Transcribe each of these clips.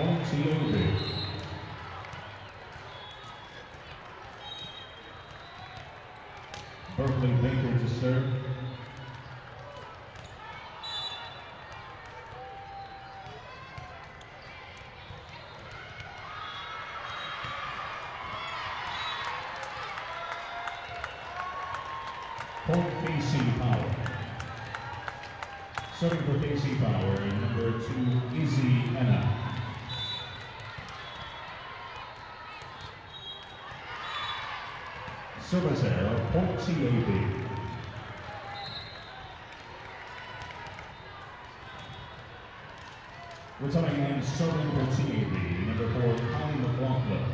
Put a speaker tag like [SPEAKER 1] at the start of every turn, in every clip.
[SPEAKER 1] TAB. Berkeley Baker to serve. KC Power. Serving for KC Power, number 2, Izzy Enna. Service error, TAB. Returning and serving for TAB, number 4, Connie McLaughlin.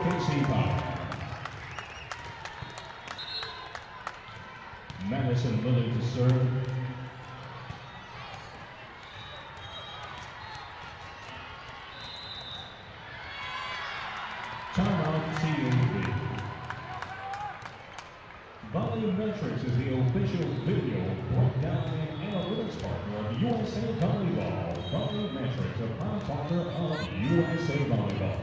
[SPEAKER 1] KC Power. Madison Lilly to serve. Timeout TAB. Volumetrics is the official video breakdown and analytics partner of USA Volleyball. Volumetrics, a proud partner of USA Volleyball.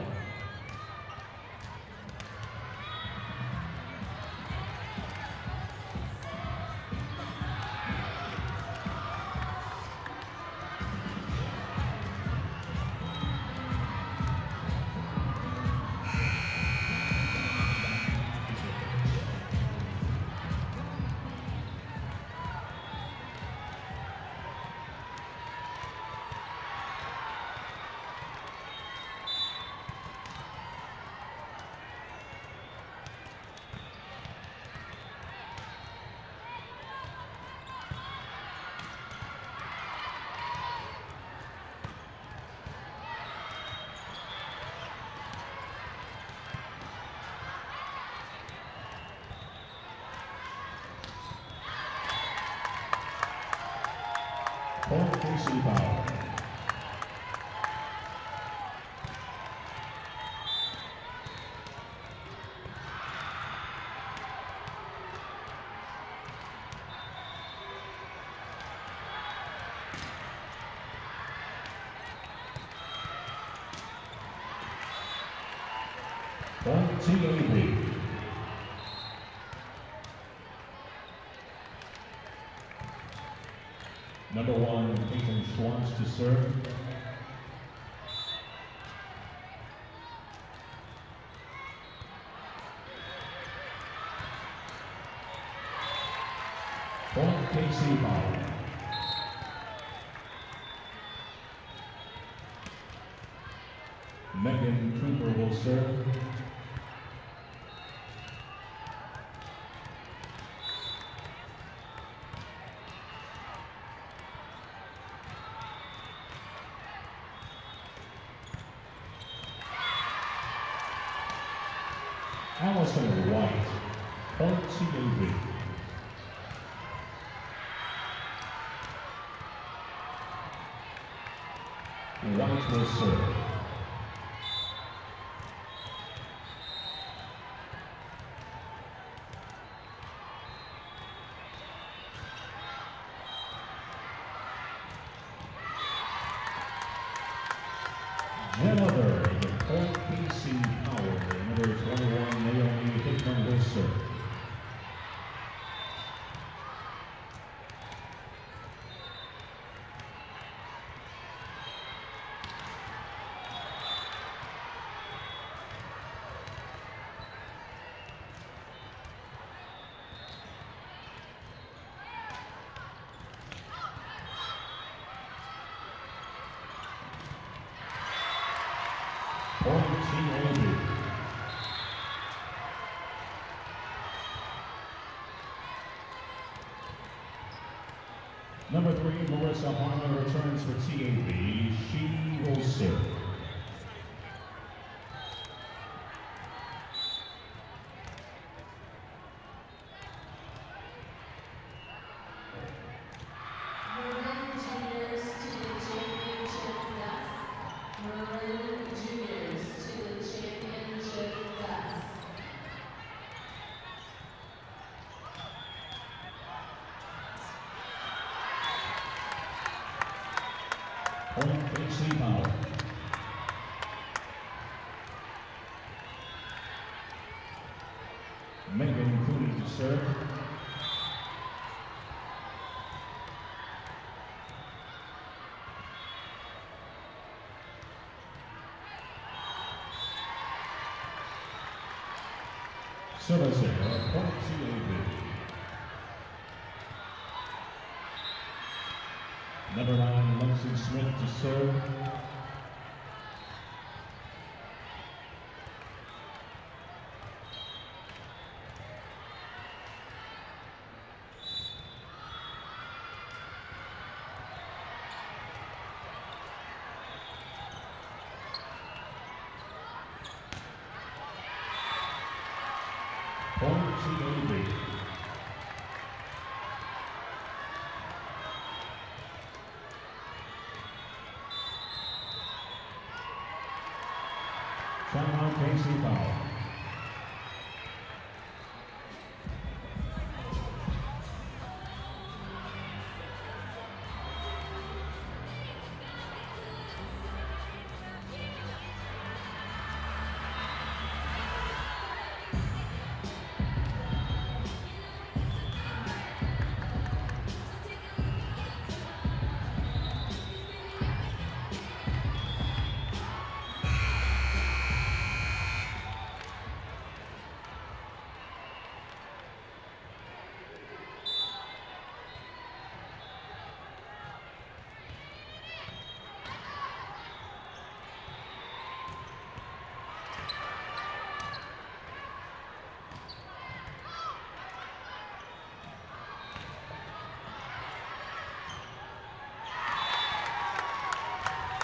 [SPEAKER 1] KC Power. TAB. Number 1, Peyton Schwartz to serve. KC Power. Megan Cooper will serve. Allison White, TAB. White will serve. Jennifer, KC Power, number 21, Naomi Hickman will serve. TAB. Number 3, Marissa Harmon returns for TAB. She will serve.
[SPEAKER 2] Marin Juniors to the championship desk. Marin Juniors.
[SPEAKER 1] Megan Cooney to serve. Service error, point CAB. Number 9, Lexi Smith to serve. Point CAB. Timeout, Casey Powell.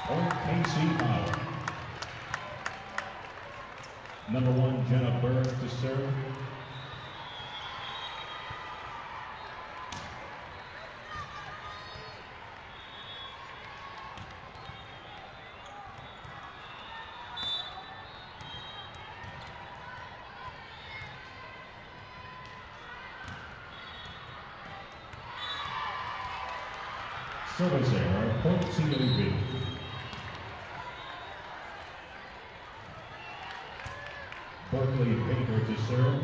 [SPEAKER 1] Point Casey Powell. Number 1, Jenna Berg to serve. Service error, point CAB. Berkeley Baker to serve.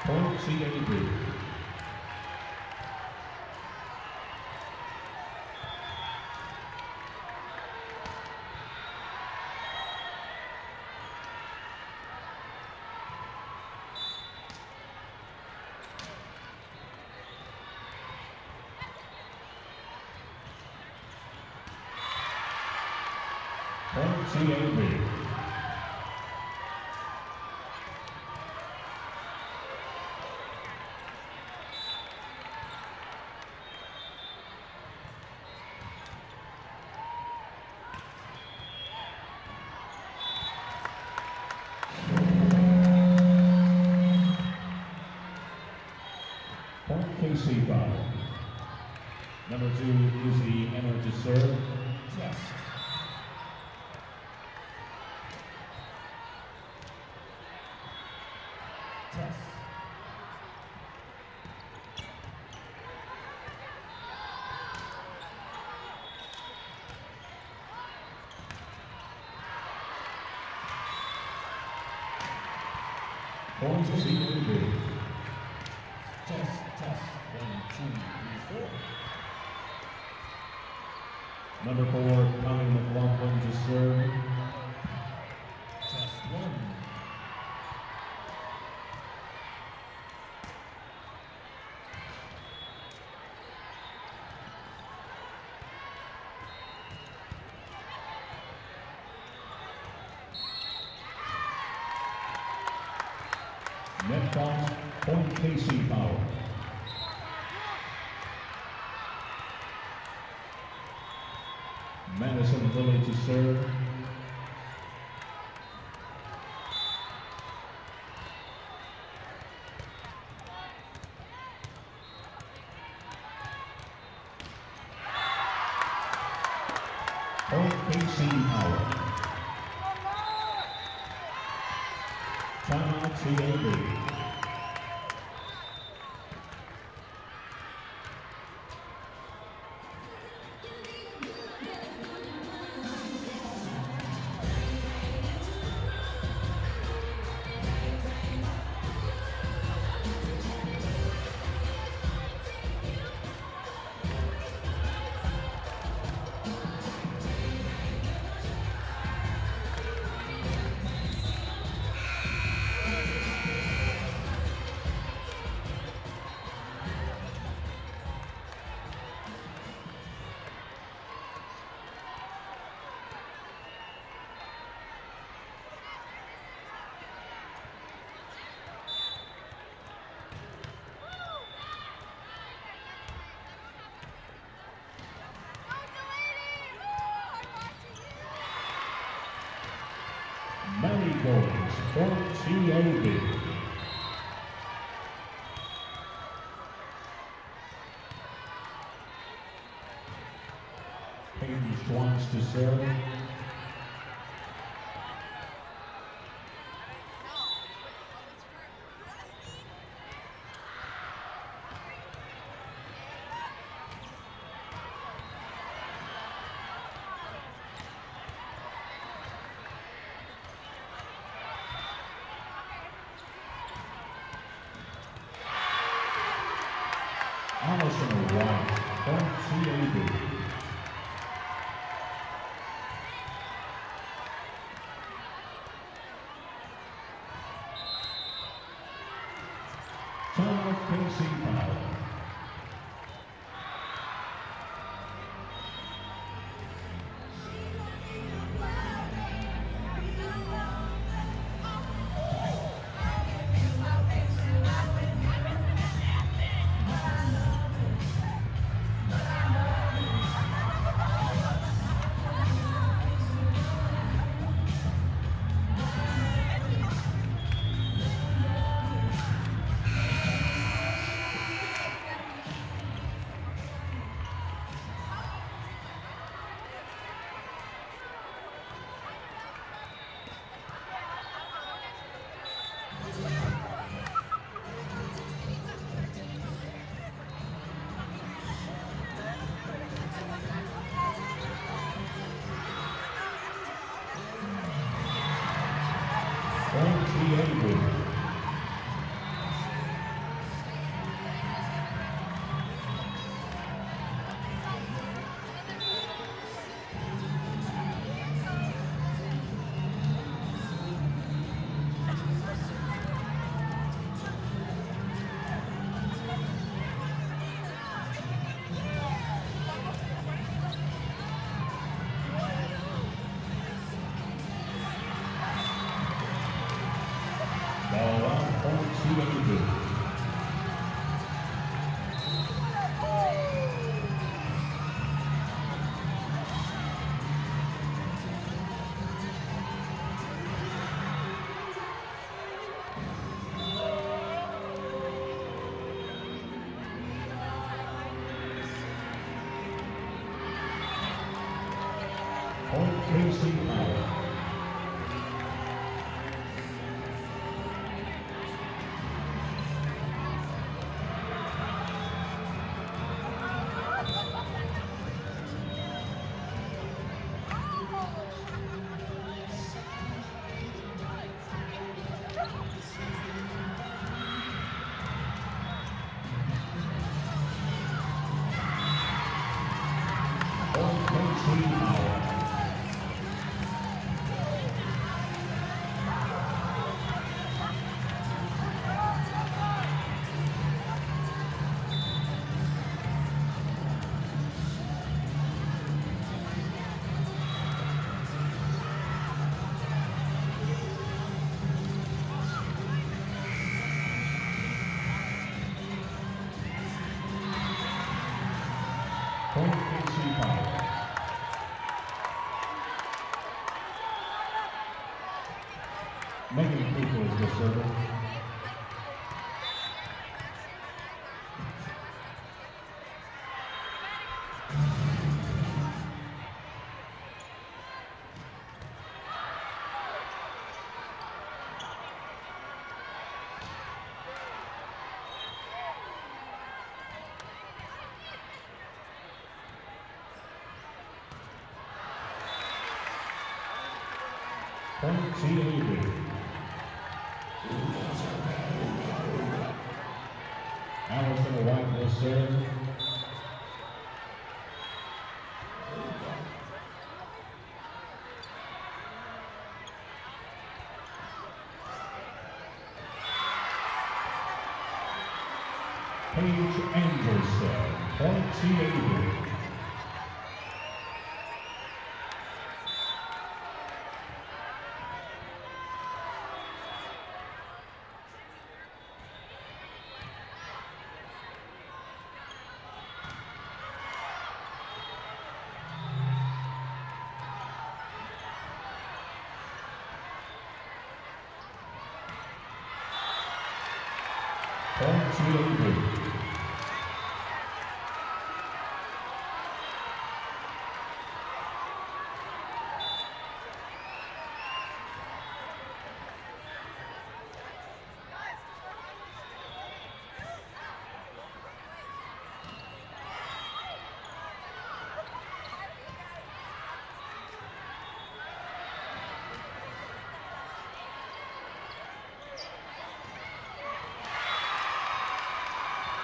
[SPEAKER 1] Point CAB. Point CAB. Point Casey Powell. Number 2, Izzy Enner to serve.
[SPEAKER 2] Test. Test.
[SPEAKER 1] Point CAB.
[SPEAKER 2] Test. Test. 1, 2, 3, 4.
[SPEAKER 1] Number 4, Connie McLaughlin to serve.
[SPEAKER 2] Test 1.
[SPEAKER 1] Net toss, point Casey Powell. Madison Lilly to serve. Point Casey Powell. Timeout CAB. Point TAB. Peyton Schwantz to serve. Allison White, point TAB. Timeout, Casey Powell. Point TAB. Ball out, point TAB. Point Casey Powell. Point Casey Powell. Point Casey Powell. Megan Cooper is the server. Point TAB. Allison White will serve. Paige Anderson, point TAB. Point to Lady Blue.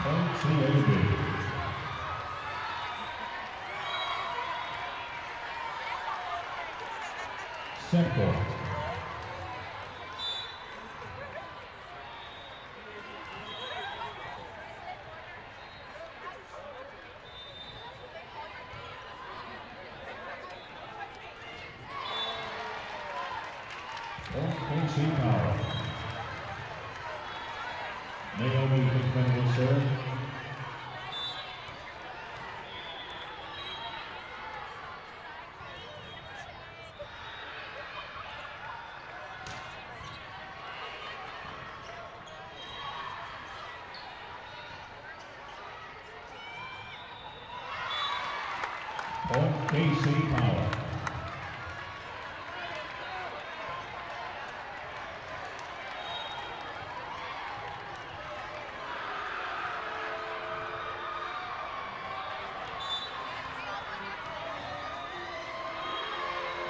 [SPEAKER 1] Point to Lady Blue. Set point. Point KC Power. Naomi Hickman will serve. Point KC Power.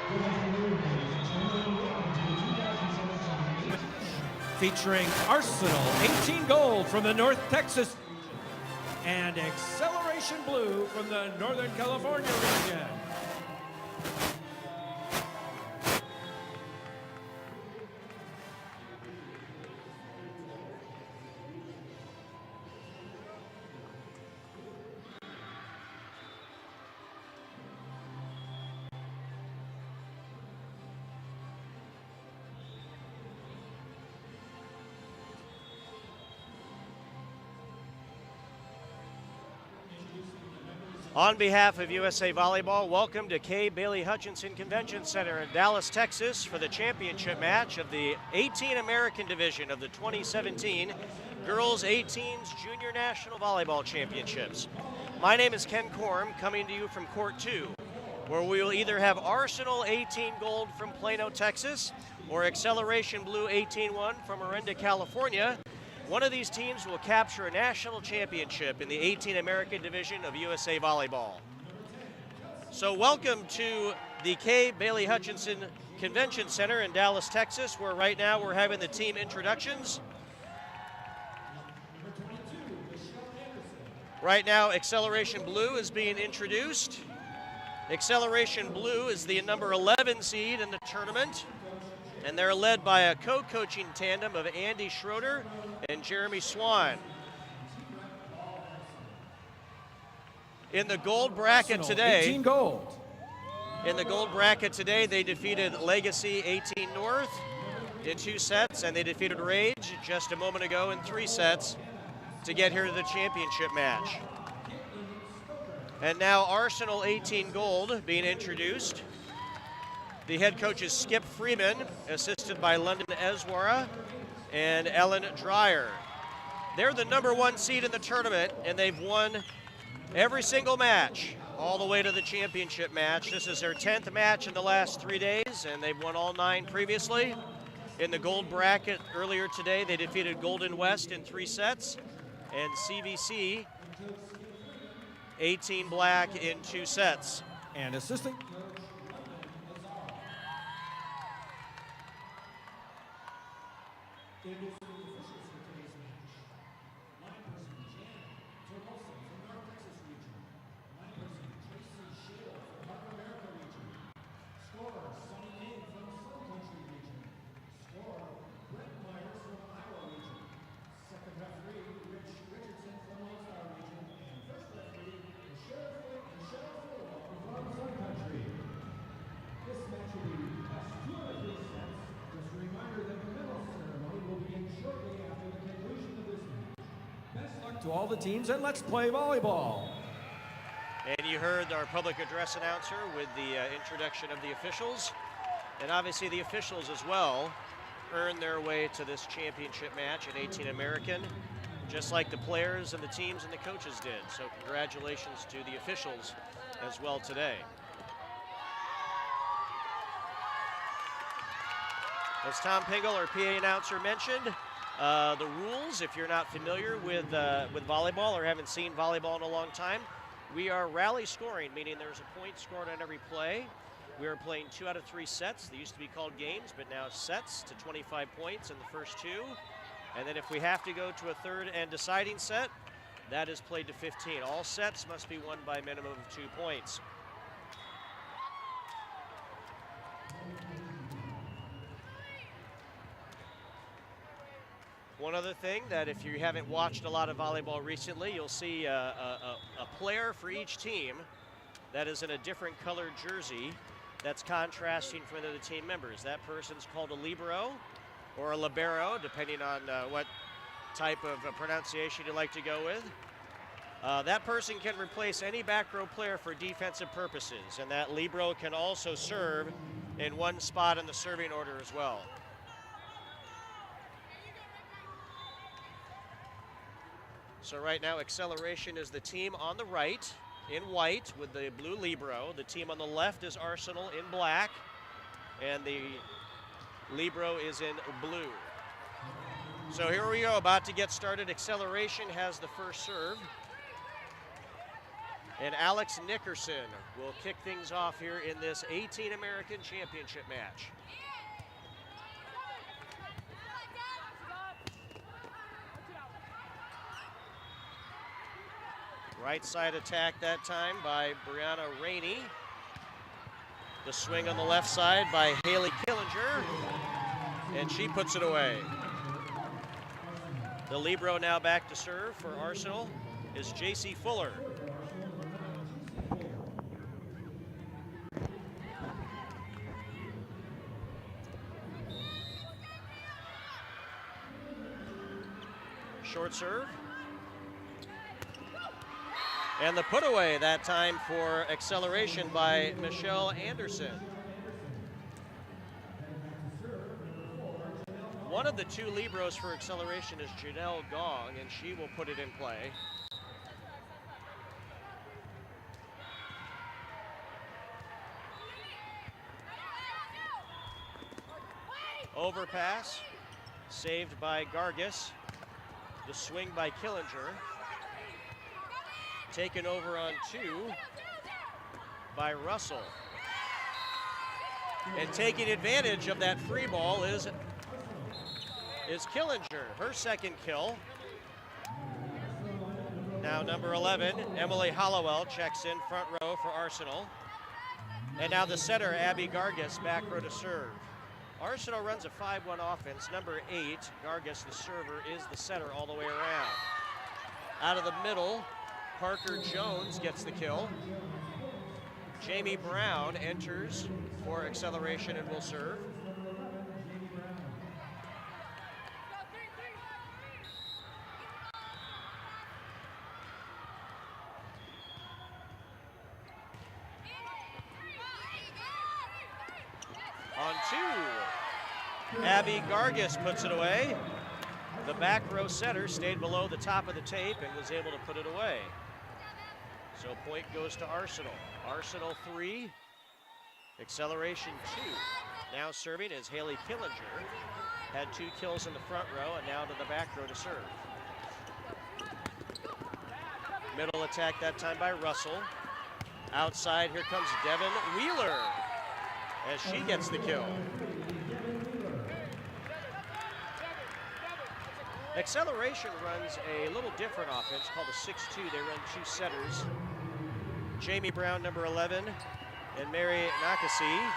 [SPEAKER 2] Good afternoon, ladies and gentlemen. Welcome to the 2017 18 featuring Arsenal 18 Gold from the North Texas and Xceleration Blue from the Northern California region.
[SPEAKER 3] On behalf of USA Volleyball, welcome to Kay Bailey Hutchinson Convention Center in Dallas, Texas for the championship match of the 18 American Division of the 2017 Girls 18s Junior National Volleyball Championships. My name is Ken Korm, coming to you from Court 2, where we will either have Arsenal 18 Gold from Plano, Texas, or Xceleration Blue 18-1 from Orinda, California. One of these teams will capture a national championship in the 18 American Division of USA Volleyball. So welcome to the Kay Bailey Hutchinson Convention Center in Dallas, Texas, where right now we're having the team introductions. Right now, Xceleration Blue is being introduced. Xceleration Blue is the number 11 seed in the tournament, and they're led by a co-coaching tandem of Andy Schroeder and Jeremy Swan. In the gold bracket today,
[SPEAKER 2] 18 Gold.
[SPEAKER 3] in the gold bracket today, they defeated Legacy 18 North in 2 sets, and they defeated Rage just a moment ago in 3 sets to get here to the championship match. And now Arsenal 18 Gold being introduced. The head coach is Skip Freeman, assisted by London Eswara and Ellen Dreyer. They're the number 1 seed in the tournament, and they've won every single match all the way to the championship match. This is their 10th match in the last 3 days, and they've won all 9 previously. In the gold bracket earlier today, they defeated Golden West in 3 sets, and CVC 18 Black in 2 sets.
[SPEAKER 2] And assistant to all the teams, and let's play volleyball.
[SPEAKER 3] And you heard our public address announcer with the introduction of the officials. And obviously the officials as well earned their way to this championship match in 18 American. just like the players and the teams and the coaches did. So congratulations to the officials as well today. As Tom Pingle, our PA announcer, mentioned, the rules, if you're not familiar with volleyball or haven't seen volleyball in a long time, we are rally scoring, meaning there's a point scored on every play. We are playing 2 out of 3 sets. They used to be called games, but now sets to 25 points in the first 2. And then if we have to go to a third and deciding set, that is played to 15. All sets must be won by a minimum of 2 points. One other thing that if you haven't watched a lot of volleyball recently, you'll see a player for each team that is in a different colored jersey that's contrasting from the other team members. That person's called a libero or a libero, depending on what type of pronunciation you like to go with. That person can replace any back row player for defensive purposes, and that libero can also serve in one spot in the serving order as well. So right now, Xceleration is the team on the right in white with the blue libero. The team on the left is Arsenal in black, and the libero is in blue. So here we go, about to get started. Xceleration has the first serve. And Alex Nickerson will kick things off here in this 18 American Championship match. Right side attack that time by Brianna Rainey. The swing on the left side by Haley Killinger, and she puts it away. The libero now back to serve for Arsenal is J.C. Fuller. Short serve. And the put away that time for Xceleration by Michelle Anderson. One of the 2 liberos for Xceleration is Janelle Gong, and she will put it in play. Overpass, saved by Gargis. The swing by Killinger. Taken over on 2 by Russell. And taking advantage of that free ball is Killinger, her second kill. Now number 11, Emily Hollowell checks in front row for Arsenal. And now the setter, Abby Gargis, back row to serve. Arsenal runs a 5-1 offense. Number 8, Gargis, the server, is the setter all the way around. Out of the middle, Parker Jones gets the kill. Jamie Brown enters for Xceleration and will serve. On 2, Abby Gargis puts it away. The back row setter stayed below the top of the tape and was able to put it away. So point goes to Arsenal. Arsenal 3, Xceleration 2. Now serving is Haley Killinger. Had 2 kills in the front row and now to the back row to serve. Middle attack that time by Russell. Outside, here comes Devin Wheeler as she gets the kill. Xceleration runs a little different offense called a 6-2. They run 2 setters. Jamie Brown, number 11, and Mary Nakasi.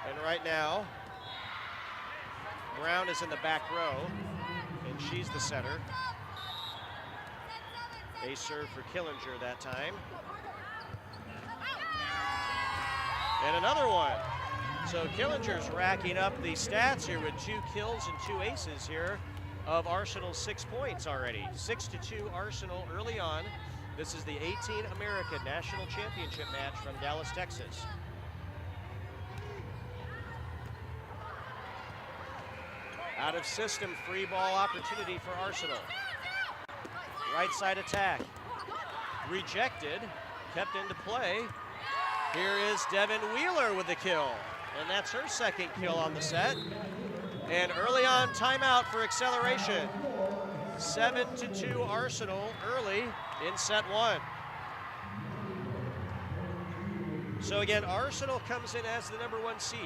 [SPEAKER 3] And right now, Brown is in the back row, and she's the setter. They serve for Killinger that time. And another one. So Killinger's racking up the stats here with 2 kills and 2 aces here of Arsenal's 6 points already. 6-2 Arsenal early on. This is the 18 American National Championship match from Dallas, Texas. Out of system, free ball opportunity for Arsenal. Right side attack. Rejected, kept into play. Here is Devin Wheeler with the kill, and that's her second kill on the set. And early on, timeout for Xceleration. 7-2 Arsenal early in set one. So again, Arsenal comes in as the #1 seed.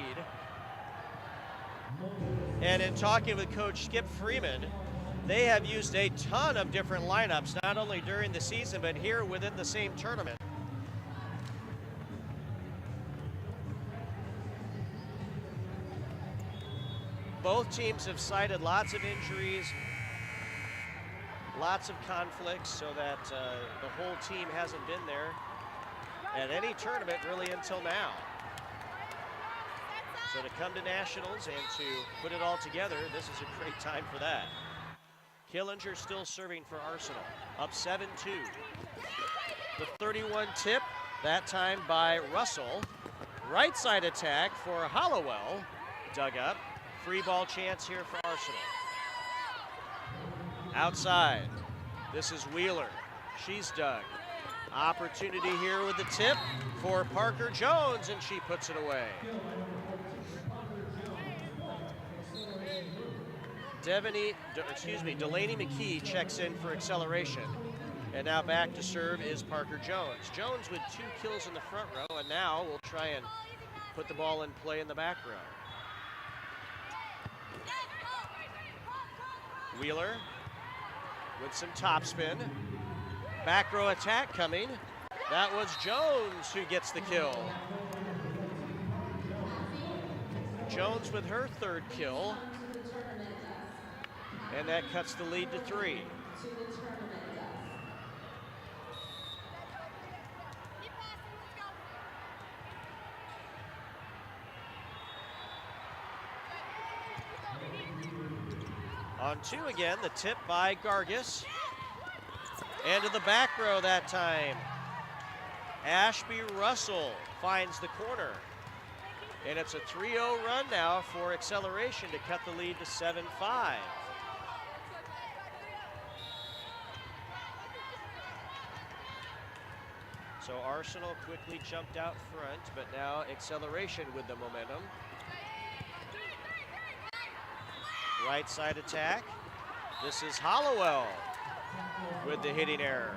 [SPEAKER 3] And in talking with Coach Skip Freeman, they have used a ton of different lineups, not only during the season, but here within the same tournament. Both teams have cited lots of injuries, lots of conflicts, so that the whole team hasn't been there at any tournament really until now. So to come to nationals and to put it all together, this is a great time for that. Killinger still serving for Arsenal, up 7-2. The 31 tip, that time by Russell. Right side attack for Hollowell, dug up. Free ball chance here for Arsenal. Outside, this is Wheeler. She's dug. Opportunity here with the tip for Parker Jones, and she puts it away. Delaney McKee checks in for Xceleration. And now back to serve is Parker Jones. Jones with 2 kills in the front row, and now we'll try and put the ball in play in the back row. Wheeler with some topspin. Back row attack coming. That was Jones who gets the kill. Jones with her 3rd kill. And that cuts the lead to 3. On 2 again, the tip by Gargis. And to the back row that time. Ashby Russell finds the corner. And it's a 3-0 run now for Xceleration to cut the lead to 7-5. So Arsenal quickly jumped out front, but now Xceleration with the momentum. Right side attack. This is Hollowell with the hitting error.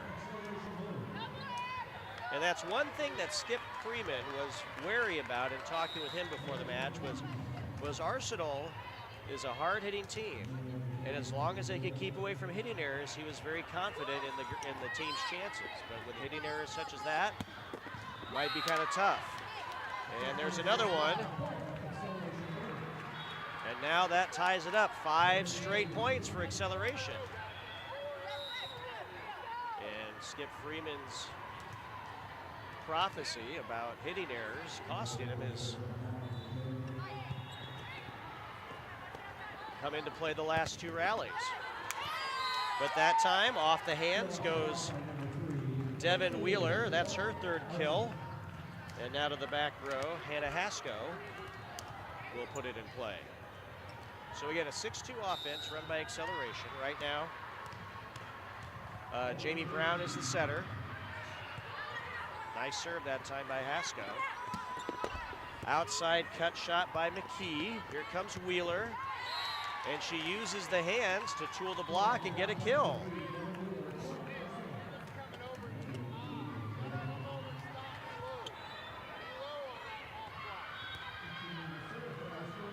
[SPEAKER 3] And that's one thing that Skip Freeman was wary about in talking with him before the match was Arsenal is a hard-hitting team. And as long as they could keep away from hitting errors, he was very confident in the team's chances. But with hitting errors such as that, might be kind of tough. And there's another one. And now that ties it up. 5 straight points for Xceleration. And Skip Freeman's prophecy about hitting errors costing him is come into play the last 2 rallies. But that time, off the hands goes Devin Wheeler. That's her 3rd kill. And now to the back row, Hannah Hasko will put it in play. So again, a 6-2 offense run by Xceleration. Right now, Jamie Brown is the setter. Nice serve that time by Hasko. Outside cut shot by McKee. Here comes Wheeler. And she uses the hands to tool the block and get a kill.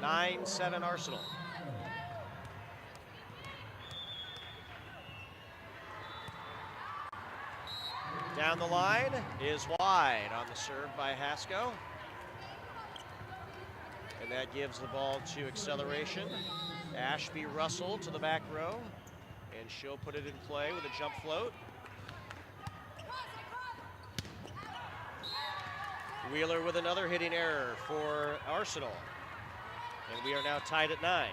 [SPEAKER 3] Nine, 7 Arsenal. Down the line is wide on the serve by Hasko. And that gives the ball to Xceleration. Ashby Russell to the back row. And she'll put it in play with a jump float. Wheeler with another hitting error for Arsenal. And we are now tied at 9.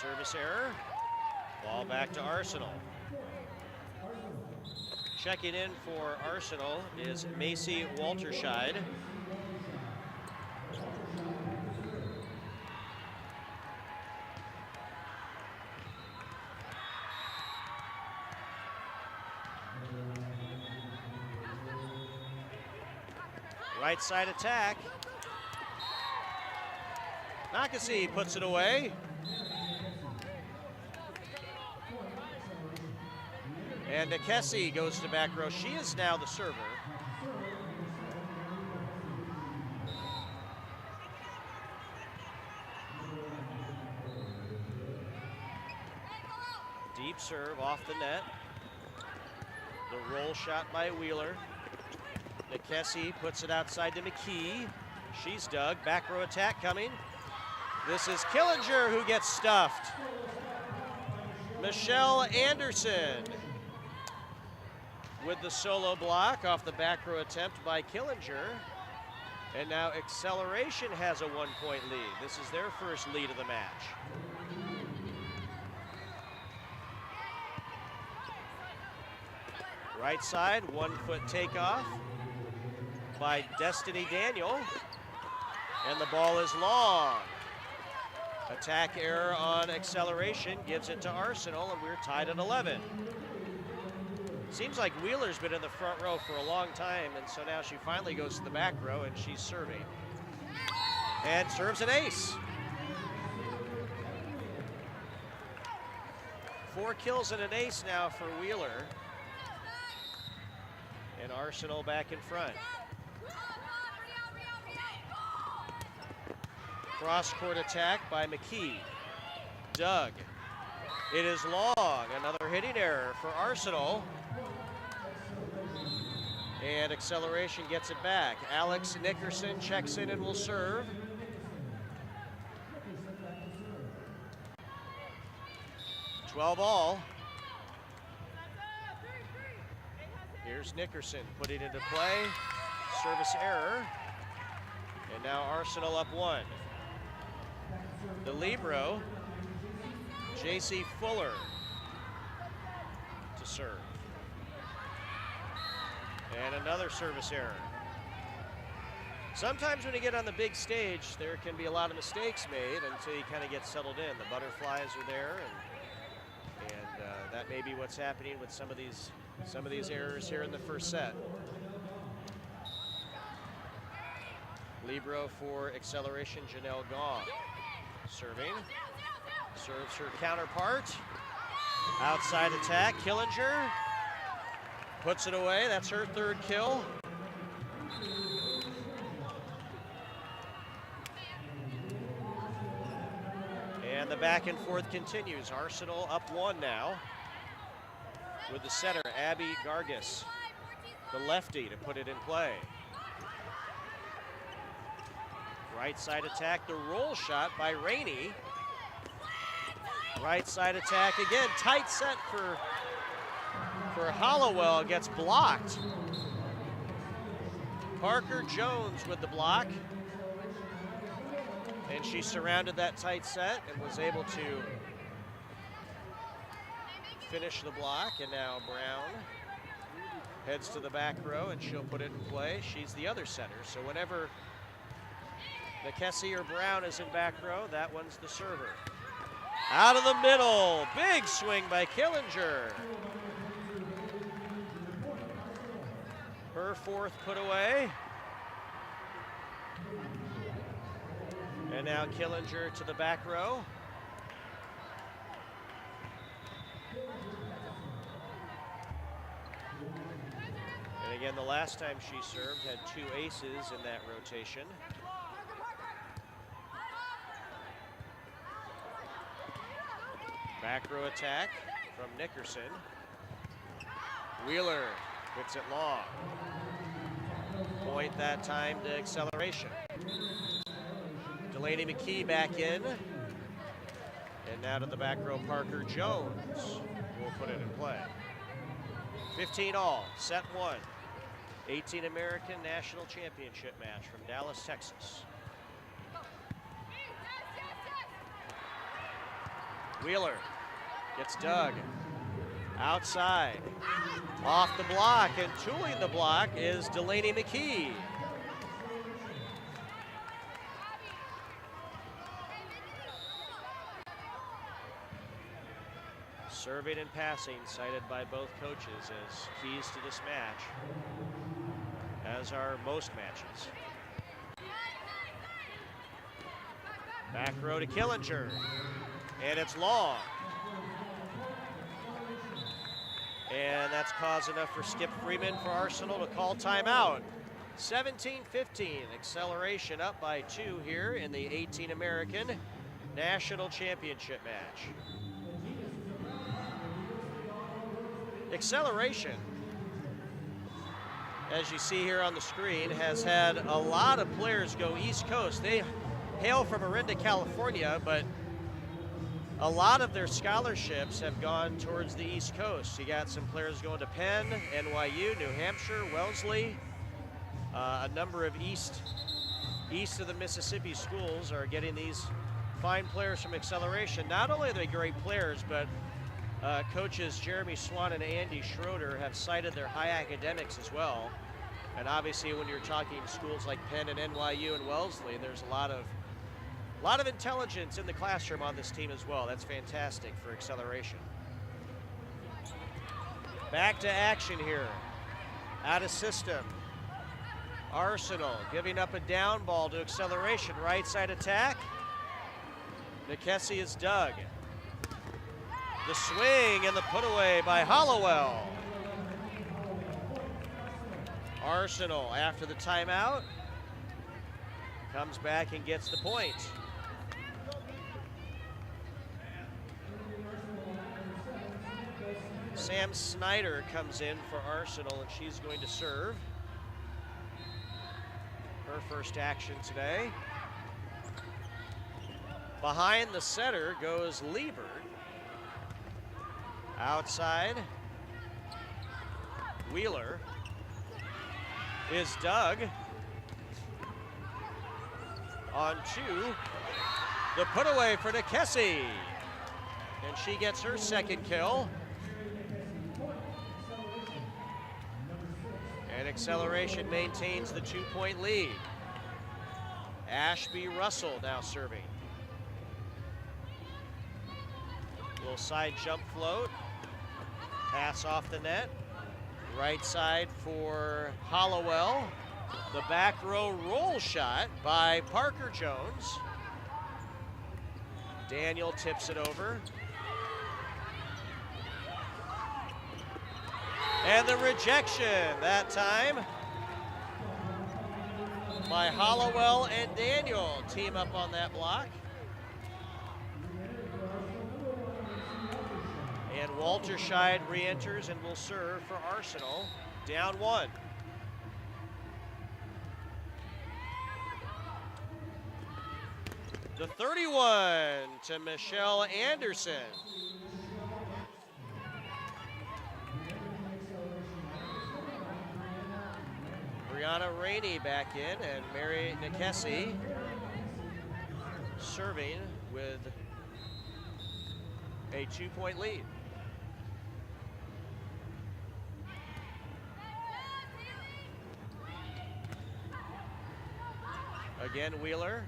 [SPEAKER 3] Service error. Ball back to Arsenal. Checking in for Arsenal is Macy Walterscheid. Right side attack. Nakasi puts it away. And Nikesi goes to back row. She is now the server. Deep serve off the net. The roll shot by Wheeler. Nikesi puts it outside to McKee. She's dug. Back row attack coming. This is Killinger who gets stuffed. Michelle Anderson with the solo block off the back row attempt by Killinger. And now Xceleration has a 1-point lead. This is their first lead of the match. Right side, 1-foot takeoff by Destiny Daniel. And the ball is long. Attack error on Xceleration gives it to Arsenal, and we're tied at 11. Seems like Wheeler's been in the front row for a long time, and so now she finally goes to the back row, and she's serving. And serves an ace. 4 kills and an ace now for Wheeler. And Arsenal back in front. Cross-court attack by McKee. Doug. It is long. Another hitting error for Arsenal. And Xceleration gets it back. Alex Nickerson checks in and will serve. All. Here's Nickerson putting into play. Service error. And now Arsenal up 1. The libero, J.C. Fuller to serve. And another service error. Sometimes when you get on the big stage, there can be a lot of mistakes made until you kind of get settled in. The butterflies are there, and that may be what's happening with some of these errors here in the first set. Libero for Xceleration, Janelle Gong. Serving. Serves her counterpart. Outside attack, Killinger. Puts it away, that's her 3rd kill. And the back and forth continues. Arsenal up 1 now. With the setter, Abby Gargis. The lefty to put it in play. Right side attack, the roll shot by Rainey. Right side attack again, tight set for Hollowell, gets blocked. Parker Jones with the block. And she surrounded that tight set and was able to finish the block. And now Brown heads to the back row and she'll put it in play. She's the other setter, so whenever Nikesi or Brown is in back row, that one's the server. Out of the middle, big swing by Killinger. Her 4th put away. And now Killinger to the back row. And again, the last time she served had 2 aces in that rotation. Back row attack from Nickerson. Wheeler hits it long. Point that time to Xceleration. Delaney McKee back in. And now to the back row, Parker Jones will put it in play. 15 all, set 1. 18 American National Championship match from Dallas, Texas. Wheeler Gets dug. Outside. Off the block, and tooling the block is Delaney McKee. Serving and passing cited by both coaches as keys to this match, as are most matches. Back row to Killinger, and it's long. And that's cause enough for Skip Freeman for Arsenal to call timeout. 17-15, Xceleration up by 2 here in the 18 American National Championship match. Xceleration, as you see here on the screen, has had a lot of players go East Coast. They hail from Orinda, California, but a lot of their scholarships have gone towards the East Coast. You got some players going to Penn, NYU, New Hampshire, Wellesley. A number of east of the Mississippi schools are getting these fine players from Xceleration. Not only are they great players, but coaches Jeremy Swan and Andy Schroeder have cited their high academics as well. And obviously when you're talking schools like Penn and NYU and Wellesley, there's a lot of intelligence in the classroom on this team as well. That's fantastic for Xceleration. Back to action here. Out of system. Arsenal giving up a down ball to Xceleration. Right side attack. Nikesi is dug. The swing and the put away by Hollowell. Arsenal, after the timeout, comes back and gets the point. Sam Snyder comes in for Arsenal, and she's going to serve. Her first action today. Behind the setter goes Liebert. Outside, Wheeler is dug. On 2, the put away for Nikesi. And she gets her second kill. And Xceleration maintains the 2-point lead. Ashby Russell now serving. Little side jump float. Pass off the net. Right side for Hollowell. The back row roll shot by Parker Jones. Daniel tips it over. And the rejection that time by Hollowell and Daniel. Team up on that block. And Walter Scheid re-enters and will serve for Arsenal, down 1. The 31 to Michelle Anderson. Brianna Rainey back in, and Mary Nikesi serving with a 2-point lead. Again, Wheeler.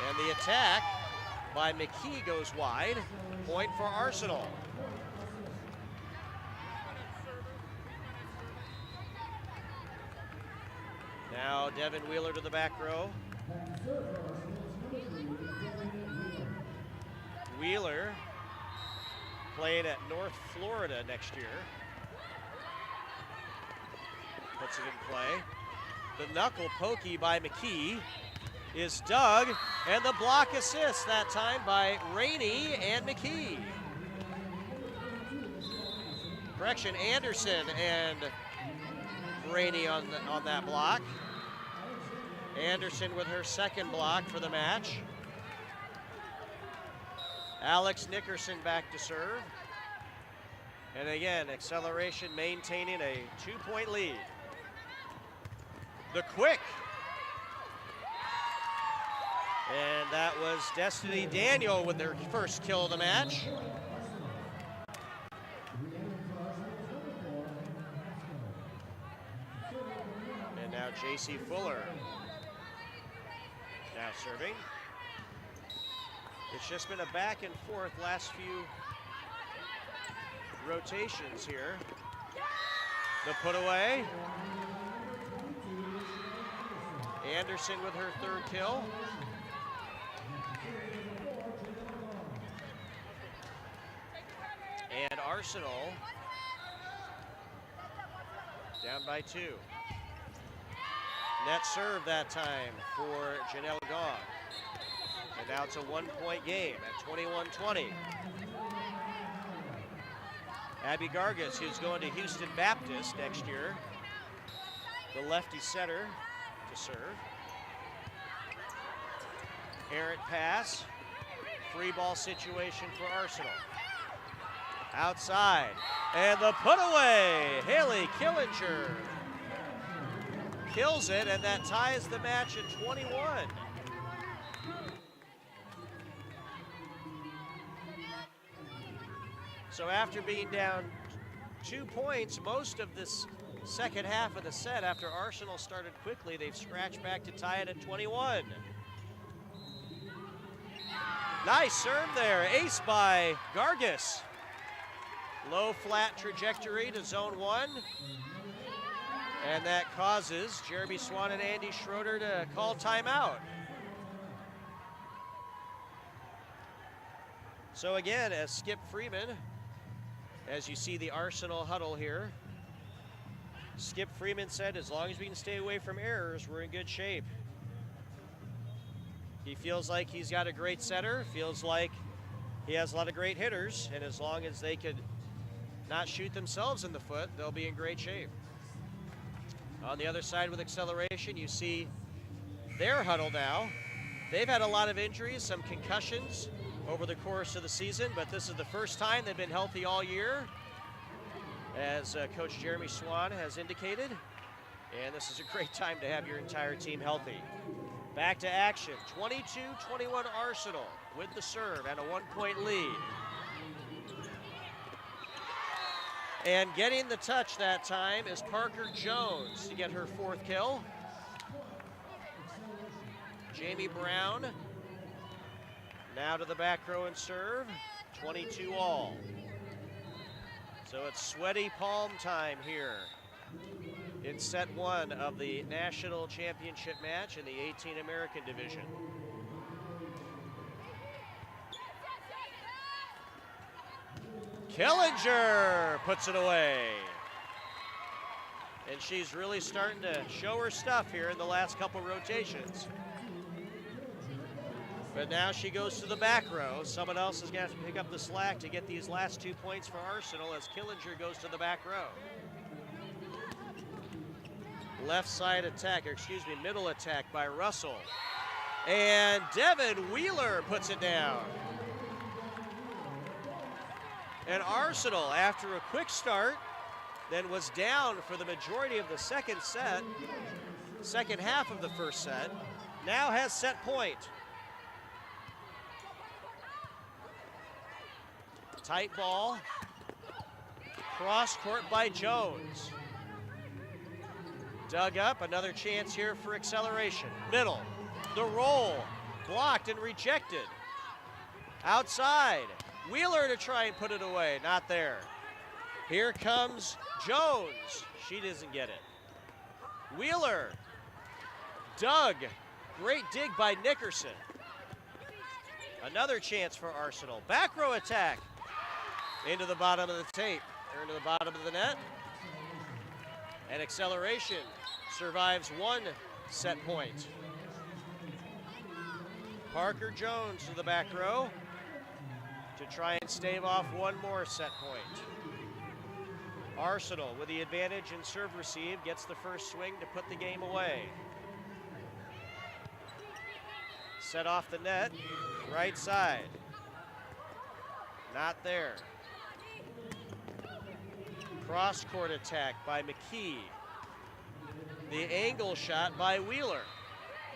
[SPEAKER 3] And the attack by McKee goes wide. Point for Arsenal. Now Devin Wheeler to the back row. Wheeler playing at North Florida next year. Puts it in play. The knuckle pokey by McKee is dug, and the block assist that time by Rainey and McKee. Correction, Anderson and Rainey on that block. Anderson with her second block for the match. Alex Nickerson back to serve. And again, Xceleration maintaining a 2-point lead. The quick. And that was Destiny Daniel with their first kill of the match. And now JC Fuller now serving. It's just been a back and forth last few rotations here. The put away. Anderson with her third kill. And Arsenal down by 2. Net serve that time for Janelle Gong. And now it's a 1-point game at 21-20. Abby Gargas, who's going to Houston Baptist next year. The lefty setter to serve. Errant pass. Free ball situation for Arsenal. Outside. And the put away. Haley Killinger kills it, and that ties the match at 21. So after being down 2 points most of this second half of the set, after Arsenal started quickly, they've scratched back to tie it at 21. Nice serve there, ace by Gargas. Low flat trajectory to zone 1. And that causes Jeremy Swan and Andy Schroeder to call timeout. So again, as Skip Freeman, as you see the Arsenal huddle here, Skip Freeman said, as long as we can stay away from errors, we're in good shape. He feels like he's got a great setter, feels like he has a lot of great hitters, and as long as they could not shoot themselves in the foot, they'll be in great shape. On the other side with Xceleration, you see their huddle now. They've had a lot of injuries, some concussions over the course of the season, but this is the first time they've been healthy all year, as Coach Jeremy Swan has indicated. And this is a great time to have your entire team healthy. Back to action, 22-21 Arsenal with the serve and a 1-point lead. And getting the touch that time is Parker Jones to get her 4th kill. Jamie Brown now to the back row and serve, 22 all. So it's sweaty palm time here in set 1 of the national championship match in the 18 American division. Killinger puts it away. And she's really starting to show her stuff here in the last couple rotations. But now she goes to the back row. Someone else is going to have to pick up the slack to get these last 2 points for Arsenal as Killinger goes to the back row. Left side attack, or excuse me, middle attack by Russell. And Devin Wheeler puts it down. And Arsenal, after a quick start, then was down for the majority of the second half of the first set, now has set point. Tight ball, cross court by Jones. Dug up, another chance here for Xceleration. Middle, the roll, blocked and rejected. Outside, Wheeler to try and put it away, not there. Here comes Jones, she doesn't get it. Wheeler, dug, great dig by Nickerson. Another chance for Arsenal, back row attack. Into the bottom of the tape, or into the bottom of the net. And Xceleration survives 1 set point. Parker Jones to the back row to try and stave off 1 more set point. Arsenal with the advantage in serve receive gets the first swing to put the game away. Set off the net, right side. Not there. Cross-court attack by McKee. The angle shot by Wheeler.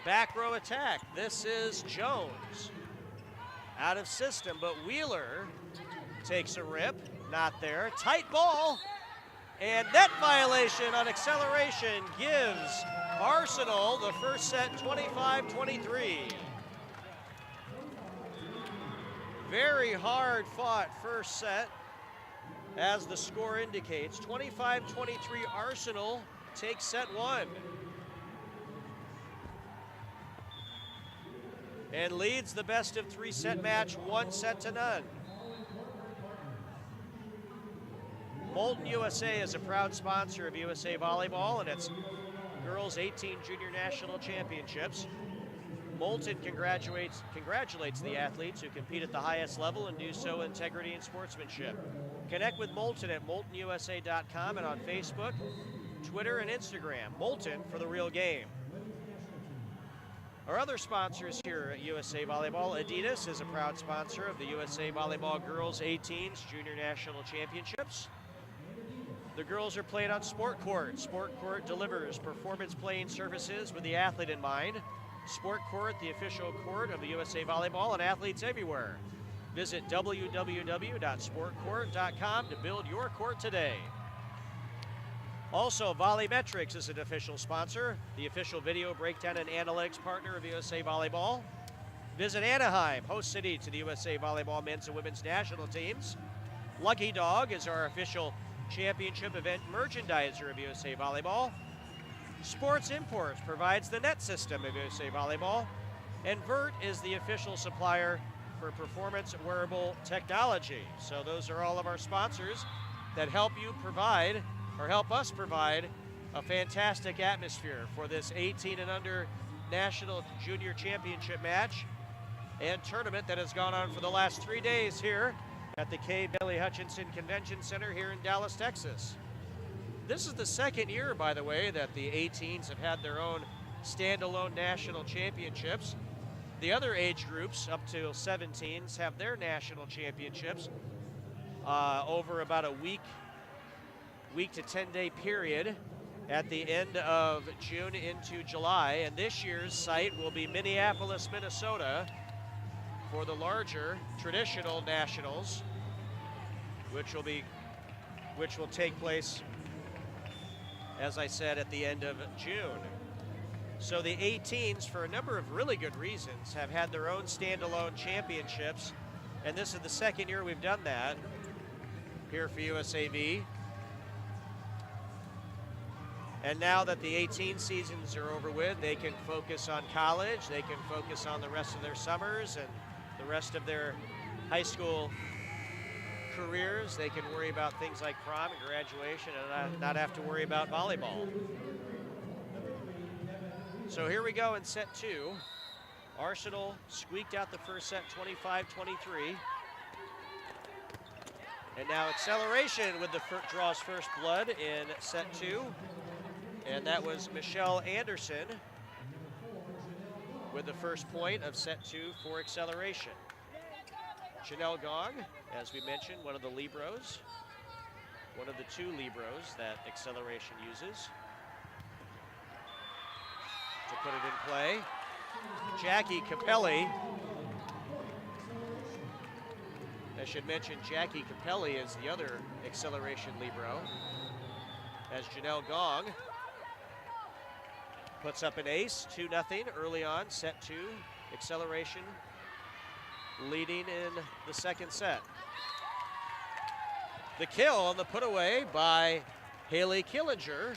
[SPEAKER 3] back row attack. This is Jones. Out of system, but Wheeler takes a rip. Not there. Tight ball. And net violation on Xceleration gives Arsenal the first set 25-23. Very hard fought first set, as the score indicates. 25-23 Arsenal takes set one. And leads the best of three set match 1-0. Molten USA is a proud sponsor of USA Volleyball and its Girls 18 Junior National Championships. Molten congratulates the athletes who compete at the highest level and do so with integrity and sportsmanship. Connect with Molten at moltenusa.com and on Facebook, Twitter, and Instagram. Molten for the real game. Our other sponsors here at USA Volleyball, Adidas is a proud sponsor of the USA Volleyball Girls 18s Junior National Championships. The girls are played on Sport Court. Sport Court delivers performance playing services with the athlete in mind. Sport Court, the official court of the USA Volleyball and athletes everywhere. Visit www.sportcourt.com to build your court today. Also, Volleymetrics is an official sponsor, the official video breakdown and analytics partner of USA Volleyball. Visit Anaheim, host city to the USA Volleyball men's and women's national teams. Lucky Dog is our official championship event merchandiser of USA Volleyball. Sports Imports provides the net system of USA Volleyball. And Vert is the official supplier for performance wearable technology. So those are all of our sponsors that help us provide a fantastic atmosphere for this 18 and under National Junior Championship match and tournament that has gone on for the last 3 days here at the K. Bailey Hutchinson Convention Center here in Dallas, Texas. This is the second year, by the way, that the 18s have had their own standalone national championships. The other age groups, up to 17s, have their national championships over about a week to 10-day period at the end of June into July. And this year's site will be Minneapolis, Minnesota, for the larger traditional nationals, which will take place, as I said, at the end of June. So the 18s, for a number of really good reasons, have had their own standalone championships, and this is the second year we've done that here for USAV. And now that the 18 seasons are over with, they can focus on college, they can focus on the rest of their summers and the rest of their high school careers. They can worry about things like prom and graduation and not have to worry about volleyball. So here we go in set two. Arsenal squeaked out the first set 25-23. And now Xceleration with the draws first blood in set two. And that was Michelle Anderson with the first point of set two for Xceleration. Janelle Gong, as we mentioned, one of the Libros, one of the two Libros that Xceleration uses to put it in play. Jackie Capelli. I should mention Jackie Capelli is the other Xceleration Libro, as Janelle Gong puts up an ace, 2-0 early on, set two. Xceleration leading in the second set. The kill on the put away by Haley Killinger.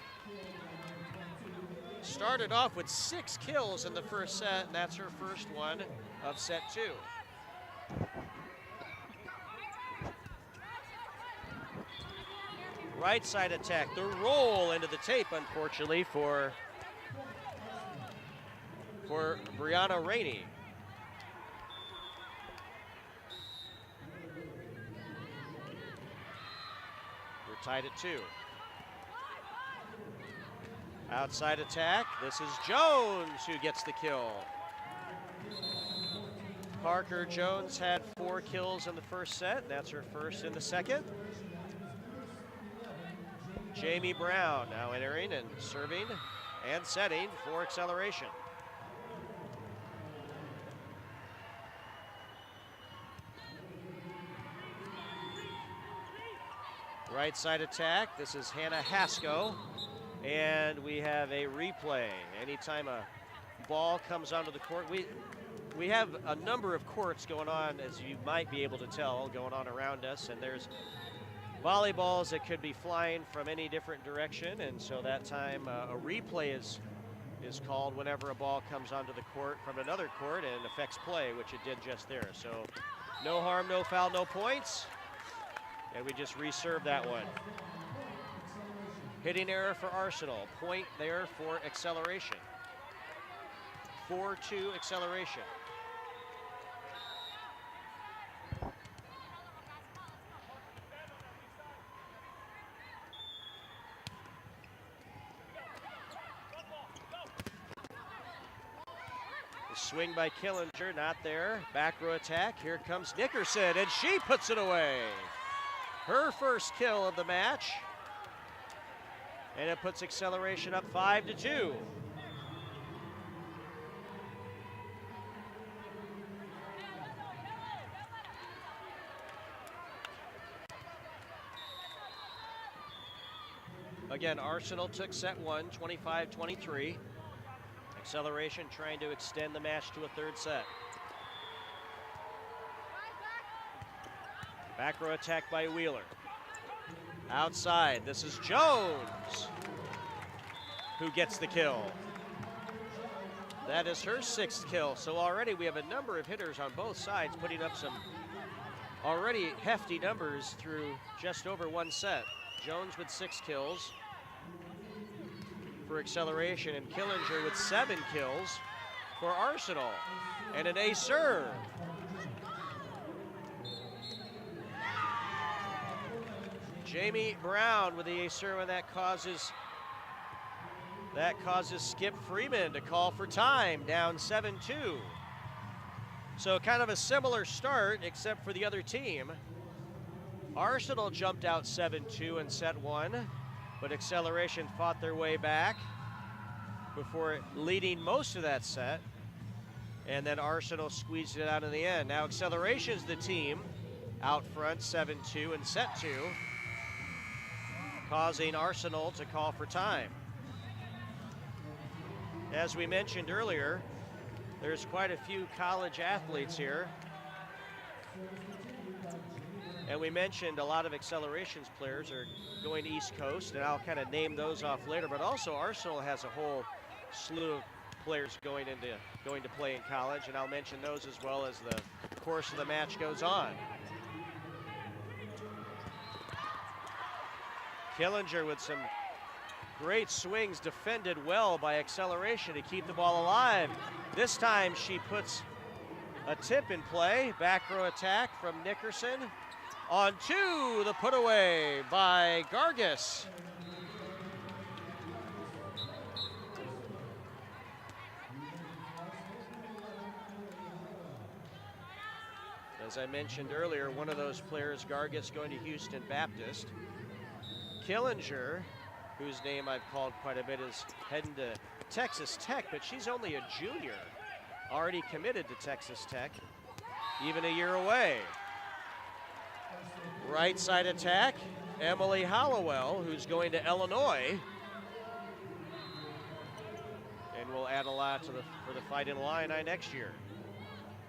[SPEAKER 3] Started off with 6 kills in the first set, and that's her first one of set two. Right side attack, the roll into the tape, unfortunately, for Brianna Rainey. We're tied at 2. Outside attack, this is Jones who gets the kill. Parker Jones had 4 kills in the first set, and that's her first in the second. Jamie Brown now entering and serving and setting for Xceleration. Right side attack. This is Hannah Haskell. And we have a replay. Anytime a ball comes onto the court, we have a number of courts going on, as you might be able to tell, going on around us. And there's volleyballs that could be flying from any different direction. And so that time a replay is called whenever a ball comes onto the court from another court and affects play, which it did just there. So no harm, no foul, no points. And we just reserve that one. Hitting error for Arsenal. Point there for Xceleration. 4-2 Xceleration. Swing by Killinger, not there. Back row attack, here comes Nickerson, and she puts it away. Her first kill of the match. And it puts Xceleration up 5-2. Again, Arsenal took set one, 25-23. Xceleration trying to extend the match to a third set. Back row attack by Wheeler. Outside, this is Jones who gets the kill. That is her 6th kill. So already we have a number of hitters on both sides putting up some already hefty numbers through just over one set. Jones with 6 kills for Xceleration, and Killinger with 7 kills for Arsenal. And an ace serve. Jamie Brown with the ace serve, and that causes Skip Freeman to call for time, down 7-2. So kind of a similar start, except for the other team. Arsenal jumped out 7-2 in set one, but Xceleration fought their way back before leading most of that set. And then Arsenal squeezed it out in the end. Now Xceleration's the team out front 7-2 in set two, causing Arsenal to call for time. As we mentioned earlier, there's quite a few college athletes here. And we mentioned a lot of Xceleration's players are going East Coast, and I'll kind of name those off later, but also Arsenal has a whole slew of players going to play in college, and I'll mention those as well as the course of the match goes on. Killinger with some great swings, defended well by Xceleration to keep the ball alive. This time she puts a tip in play. Back row attack from Nickerson. On two, the put away by Gargis. As I mentioned earlier, one of those players, Gargis, going to Houston Baptist. Killinger, whose name I've called quite a bit, is heading to Texas Tech, but she's only a junior, already committed to Texas Tech, even a year away. Right side attack, Emily Hollowell, who's going to Illinois, and will add a lot to for the Fight in Illini next year.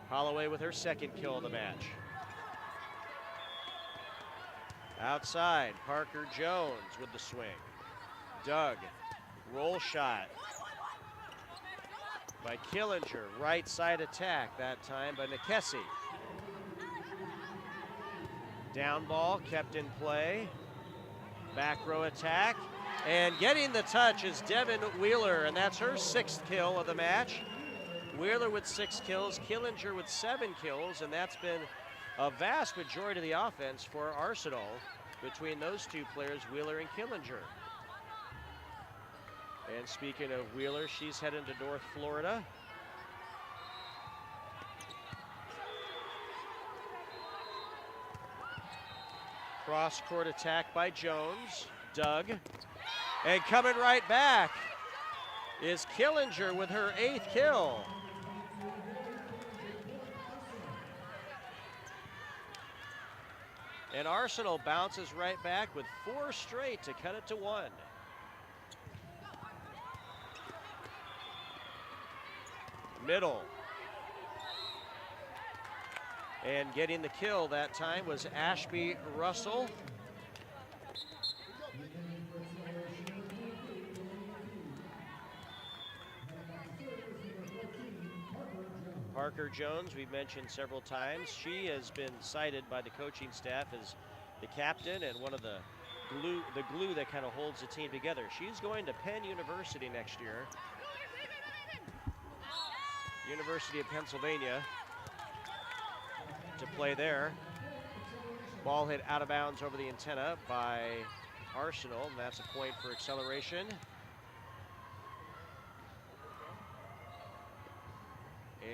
[SPEAKER 3] Holloway with her 2nd kill of the match. Outside, Parker Jones with the swing. Doug, roll shot by Killinger. Right side attack that time by Nikesi. Down ball kept in play. Back row attack. And getting the touch is Devin Wheeler, and that's her 6th kill of the match. Wheeler with 6 kills, Killinger with 7 kills, and that's been a vast majority of the offense for Arsenal between those two players, Wheeler and Killinger. And speaking of Wheeler, she's heading to North Florida. Cross-court attack by Jones. Doug. And coming right back is Killinger with her 8th kill. And Arsenal bounces right back with 4 straight to cut it to 1. Middle. And getting the kill that time was Ashby Russell. Parker Jones, we've mentioned several times. She has been cited by the coaching staff as the captain and one of the glue that kind of holds the team together. She's going to Penn University next year. University of Pennsylvania to play there. Ball hit out of bounds over the antenna by Arsenal, and that's a point for Xceleration.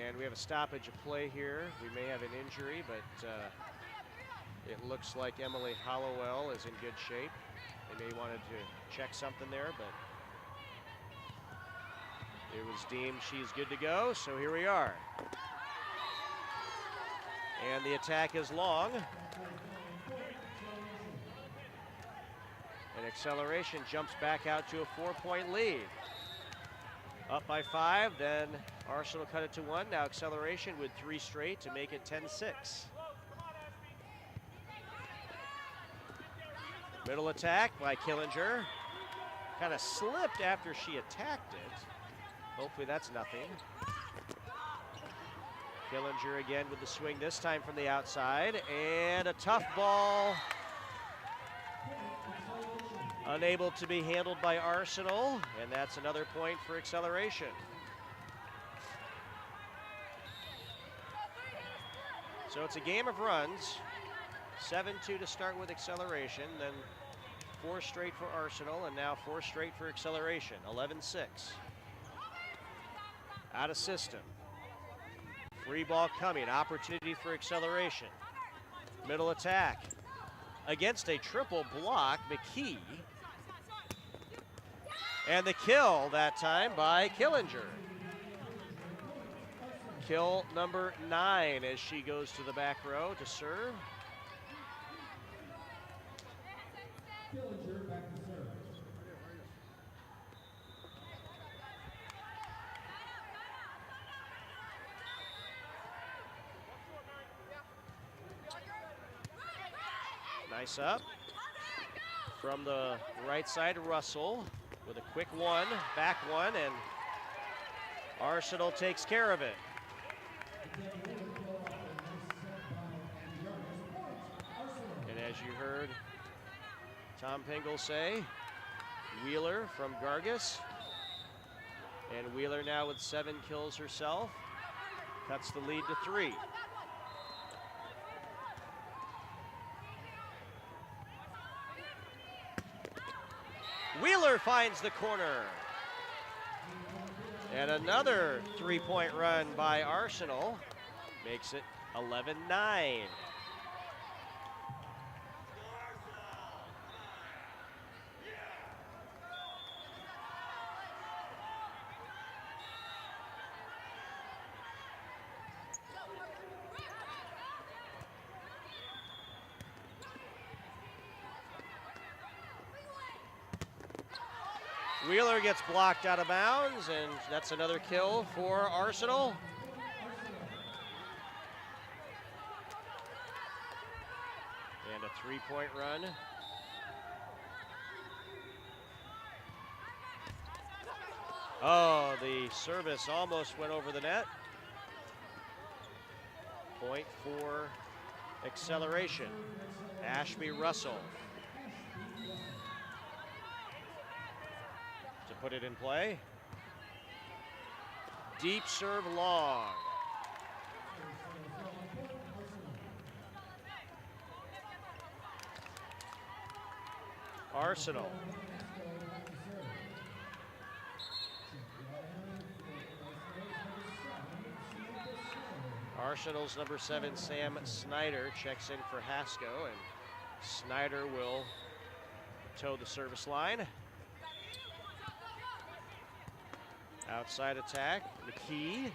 [SPEAKER 3] And we have a stoppage of play here. We may have an injury, but it looks like Emily Hollowell is in good shape. They may wanted to check something there, but it was deemed she's good to go, so here we are. And the attack is long. And Xceleration jumps back out to a 4-point lead. Up by 5, then Arsenal cut it to 1. Now Xceleration with 3 straight to make it 10-6. Middle attack by Killinger. Kind of slipped after she attacked it. Hopefully that's nothing. Killinger again with the swing, this time from the outside. And a tough ball. Unable to be handled by Arsenal, and that's another point for Xceleration. So it's a game of runs. 7-2 to start with Xceleration, then 4 straight for Arsenal, and now 4 straight for Xceleration. 11-6. Out of system. Free ball coming, opportunity for Xceleration. Middle attack. Against a triple block, McKee. And the kill that time by Killinger. Kill number 9 as she goes to the back row to serve.
[SPEAKER 1] Killinger back to serve.
[SPEAKER 3] Nice up. From the right side, Russell with a quick 1, back 1, and Arsenal takes care of it. And as you heard Tom Pingle say, Wheeler from Gargis. And Wheeler now with 7 kills herself, cuts the lead to 3. Wheeler finds the corner. And another 3-point run by Arsenal makes it 11-9. Wheeler gets blocked out of bounds, and that's another kill for Arsenal. And a 3-point run. Oh, the service almost went over the net. Point for Xceleration. Ashby Russell. Put it in play. Deep serve long. Arsenal. Arsenal's number 7, Sam Snyder, checks in for Haskell, and Snyder will toe the service line. Outside attack, McKee.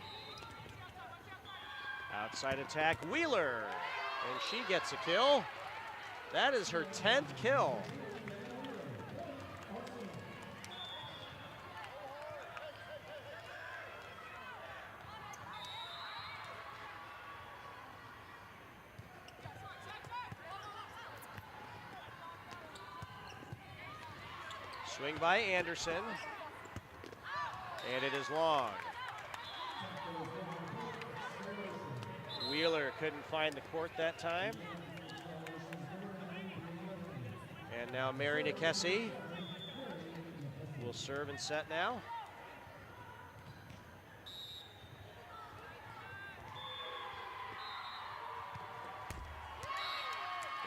[SPEAKER 3] Outside attack, Wheeler. And she gets a kill. That is her 10th kill. Swing by Anderson, and it is long. Wheeler couldn't find the court that time. And now Mary Nikesi will serve and set now.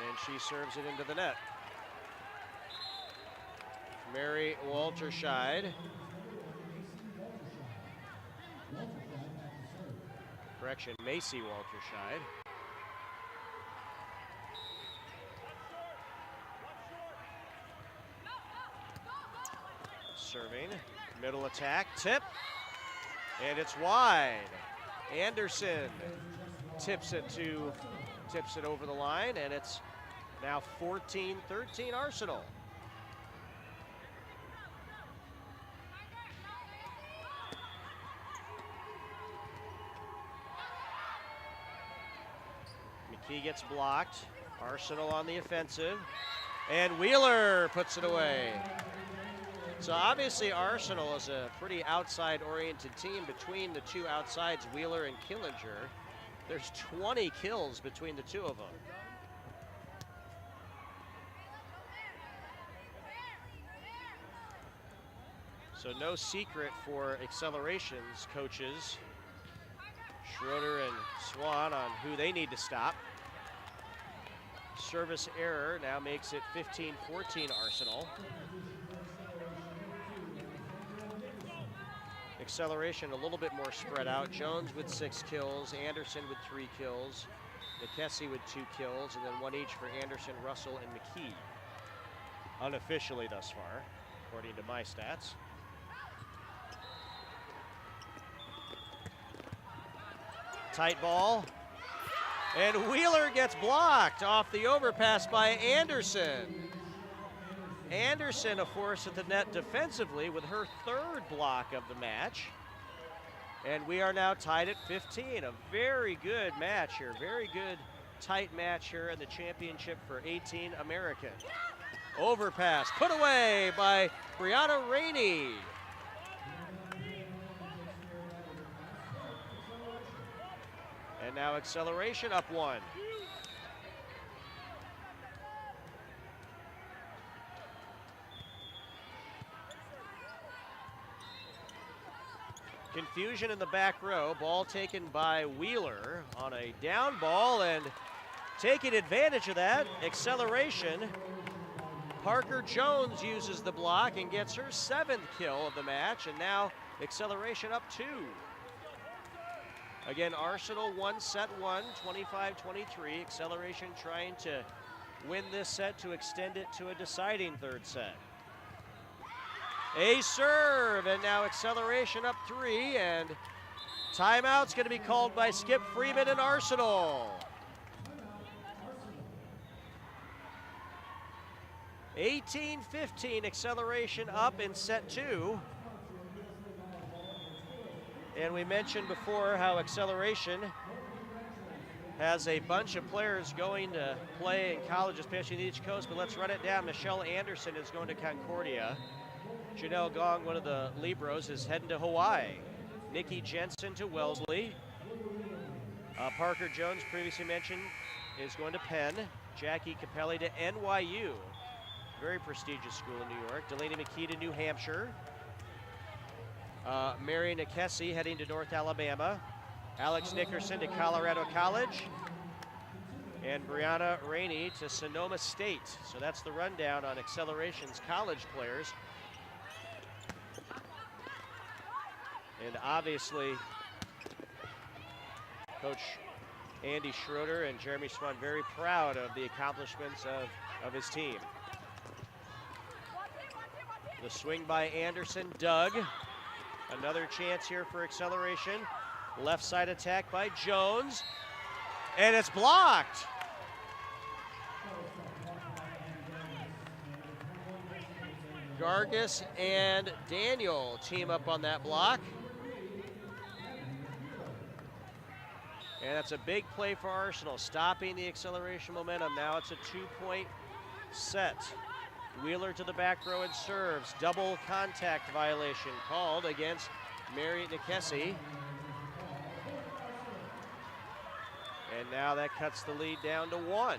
[SPEAKER 3] And she serves it into the net. Mary Walterscheid. Correction, Macy Walterscheid. Serving, middle attack, tip, and it's wide. Anderson tips it over the line, and it's now 14-13 Arsenal. McKee gets blocked. Arsenal on the offensive, and Wheeler puts it away. So obviously Arsenal is a pretty outside-oriented team. Between the two outsides, Wheeler and Killinger, there's 20 kills between the two of them. So no secret for Xceleration's coaches, Schroeder and Swan, on who they need to stop. Service error now makes it 15-14 Arsenal. Xceleration a little bit more spread out. Jones with 6 kills, Anderson with 3 kills, Nikesi with 2 kills, and then 1 each for Anderson, Russell, and McKee. Unofficially thus far, according to my stats. Tight ball, and Wheeler gets blocked off the overpass by Anderson. Anderson a force at the net defensively with her 3rd block of the match. And we are now tied at 15. A very good match here. Very good tight match here in the championship for 18 American. Overpass put away by Brianna Rainey. And now Xceleration up 1. Confusion in the back row. Ball taken by Wheeler on a down ball, and taking advantage of that, Xceleration. Parker Jones uses the block and gets her 7th kill of the match, and now Xceleration up 2. Again, Arsenal won set 1, 25-23. Xceleration trying to win this set to extend it to a deciding 3rd set. A serve, and now Xceleration up 3, and timeout's going to be called by Skip Freeman and Arsenal. 18-15, Xceleration up in set 2. And we mentioned before how Xceleration has a bunch of players going to play in colleges, especially in the East Coast, but let's run it down. Michelle Anderson is going to Concordia. Janelle Gong, one of the Libros, is heading to Hawaii. Nikki Jensen to Wellesley. Parker Jones, previously mentioned, is going to Penn. Jackie Capelli to NYU. Very prestigious school in New York. Delaney McKee to New Hampshire. Mary Nikesi heading to North Alabama. Alex Nickerson to Colorado College. And Brianna Rainey to Sonoma State. So that's the rundown on Xceleration's college players. And obviously, Coach Andy Schroeder and Jeremy Swan very proud of the accomplishments of his team. The swing by Anderson, Doug. Another chance here for Xceleration. Left side attack by Jones, and it's blocked. Gargis and Daniel team up on that block. And that's a big play for Arsenal, stopping the Xceleration momentum. Now it's a 2-point set. Wheeler to the back row and serves. Double contact violation called against Mary Nikesi. And now that cuts the lead down to 1.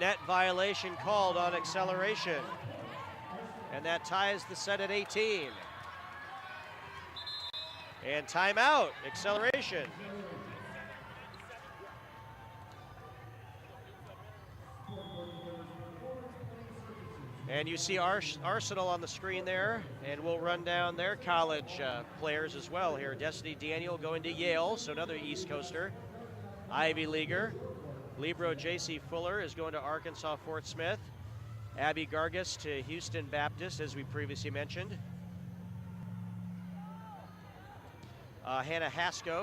[SPEAKER 3] Net violation called on Xceleration. And that ties the set at 18. And timeout, Xceleration. And you see Arsenal on the screen there, and we'll run down their college players as well here. Destiny Daniel going to Yale, so another East Coaster. Ivy Leaguer. Libro J.C. Fuller is going to Arkansas Fort Smith. Abby Gargis to Houston Baptist, as we previously mentioned. Hannah Hasko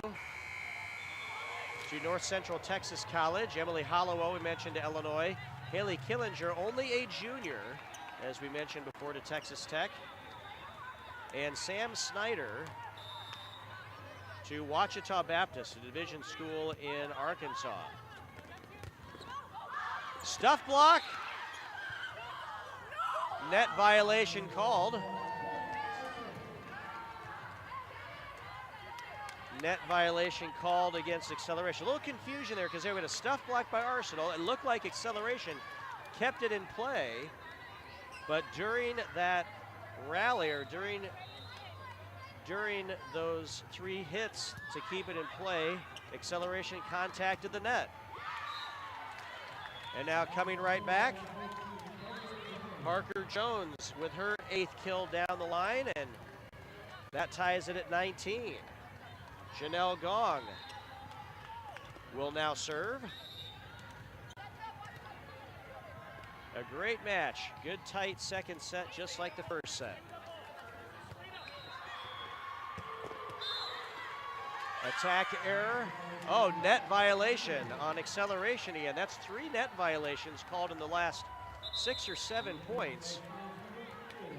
[SPEAKER 3] to North Central Texas College. Emily Hollowell, we mentioned, to Illinois. Haley Killinger, only a junior, as we mentioned before, to Texas Tech. And Sam Snyder to Ouachita Baptist, a division school in Arkansas. Stuff block. Net violation called. Net violation called against Xceleration. A little confusion there because they were a stuff block by Arsenal. It looked like Xceleration kept it in play, but during that rally, or during those 3 hits to keep it in play, Xceleration contacted the net. And now coming right back, Parker Jones with her 8th kill down the line, and that ties it at 19. Janelle Gong will now serve. A great match. Good tight second set, just like the first set. Attack error. Oh, net violation on Xceleration again. That's 3 net violations called in the last 6 or 7 points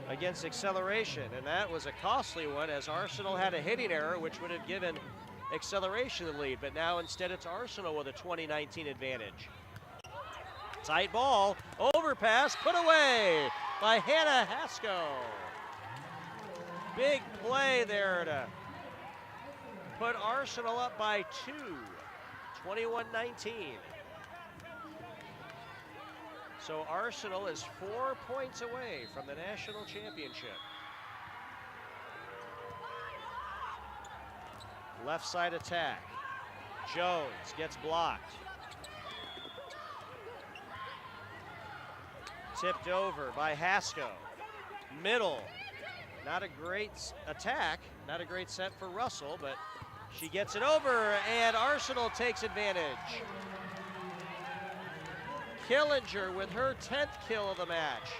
[SPEAKER 3] against Xceleration, and that was a costly one, as Arsenal had a hitting error which would have given Xceleration the lead, but now instead it's Arsenal with a 2019 advantage. Tight ball, overpass, put away by Hannah Hasko. Big play there to put Arsenal up by 2, 21-19. So Arsenal is 4 points away from the national championship. Left side attack. Jones gets blocked. Tipped over by Hasko. Middle. Not a great attack, not a great set for Russell, but she gets it over, and Arsenal takes advantage. Killinger with her 10th kill of the match.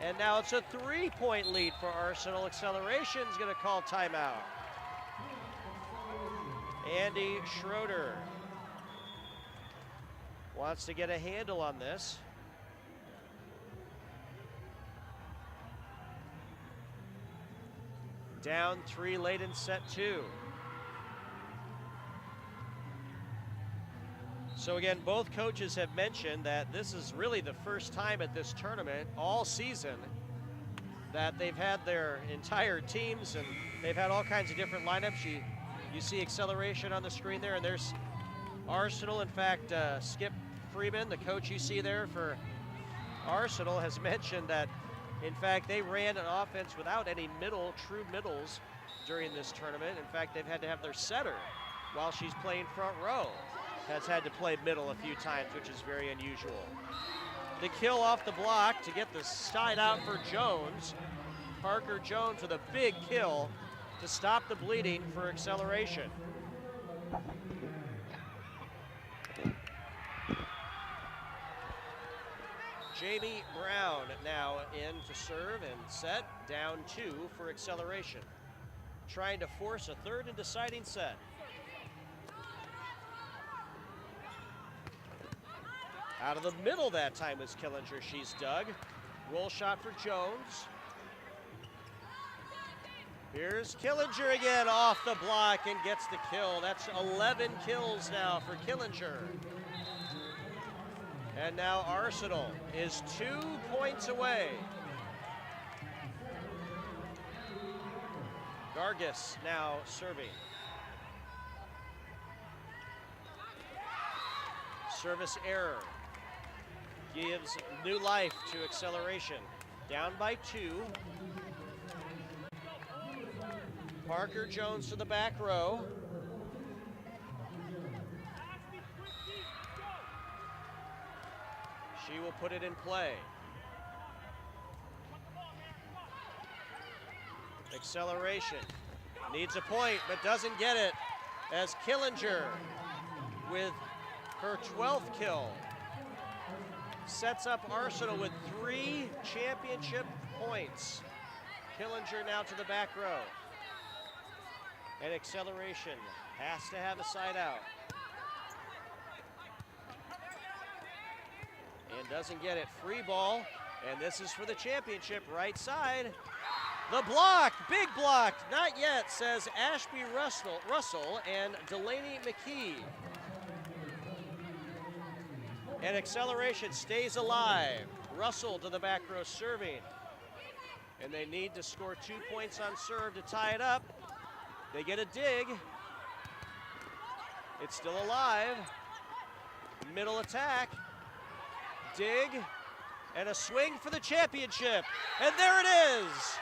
[SPEAKER 3] And now it's a 3-point lead for Arsenal. Xceleration's gonna call timeout. Andy Schroeder wants to get a handle on this. Down 3 late in set 2. So again, both coaches have mentioned that this is really the first time at this tournament all season that they've had their entire teams, and they've had all kinds of different lineups. You see Xceleration on the screen there, and there's Arsenal. In fact, Skip Freeman, the coach you see there for Arsenal, has mentioned that, in fact, they ran an offense without any true middles during this tournament. In fact, they've had to have their setter, while she's playing front row, has had to play middle a few times, which is very unusual. The kill off the block to get the side out for Jones. Parker Jones with a big kill to stop the bleeding for Xceleration. Jamie Brown now in to serve and set, down 2 for Xceleration. Trying to force a third and deciding set. Out of the middle that time was Killinger. She's dug. Roll shot for Jones. Here's Killinger again off the block and gets the kill. That's 11 kills now for Killinger. And now Arsenal is 2 points away. Gargis now serving. Service error gives new life to Xceleration. Down by 2. Parker Jones to the back row. She will put it in play. Xceleration needs a point but doesn't get it as Killinger with her 12th kill sets up Arsenal with 3 championship points. Killinger now to the back row. And Xceleration has to have a side out. And doesn't get it. Free ball. And this is for the championship. Right side. The block. Big block. Not yet, says Ashby Russell and Delaney McKee. And Xceleration stays alive. Russell to the back row serving. And they need to score 2 points on serve to tie it up. They get a dig. It's still alive. Middle attack. Dig. And a swing for the championship. And there it is.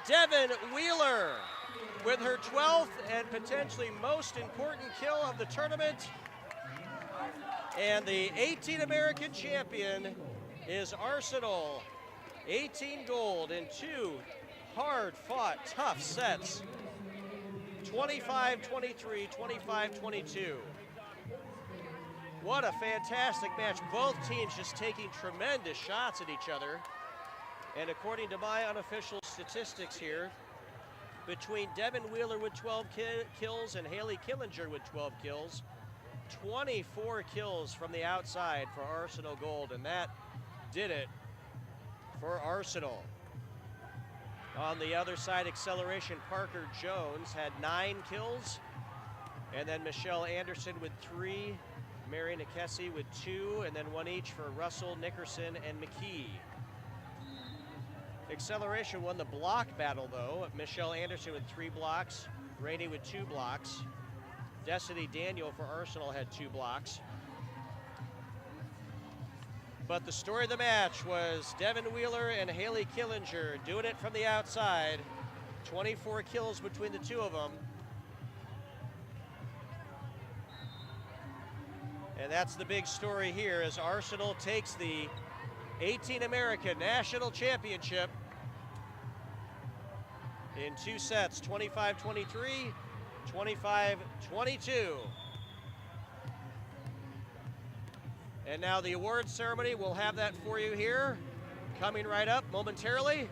[SPEAKER 3] Devin Wheeler with her 12th and potentially most important kill of the tournament. And the 18 American champion is Arsenal. 18 gold in 2 hard-fought, tough sets. 25-23, 25-22. What a fantastic match. Both teams just taking tremendous shots at each other. And according to my unofficial statistics here, between Devin Wheeler with 12 kills and Haley Killinger with 12 kills, 24 kills from the outside for Arsenal Gold, and that did it for Arsenal. On the other side, Xceleration, Parker Jones had 9 kills, and then Michelle Anderson with 3, Mary Nikesi with 2, and then 1 each for Russell, Nickerson, and McKee. Xceleration won the block battle, though. Michelle Anderson with 3 blocks, Rainey with 2 blocks. Destiny Daniel for Arsenal had 2 blocks. But the story of the match was Devin Wheeler and Haley Killinger doing it from the outside. 24 kills between the 2 of them. And that's the big story here as Arsenal takes the 18 American National Championship in 2 sets, 25-23, 25-22. And now the awards ceremony, we'll have that for you here, coming right up momentarily.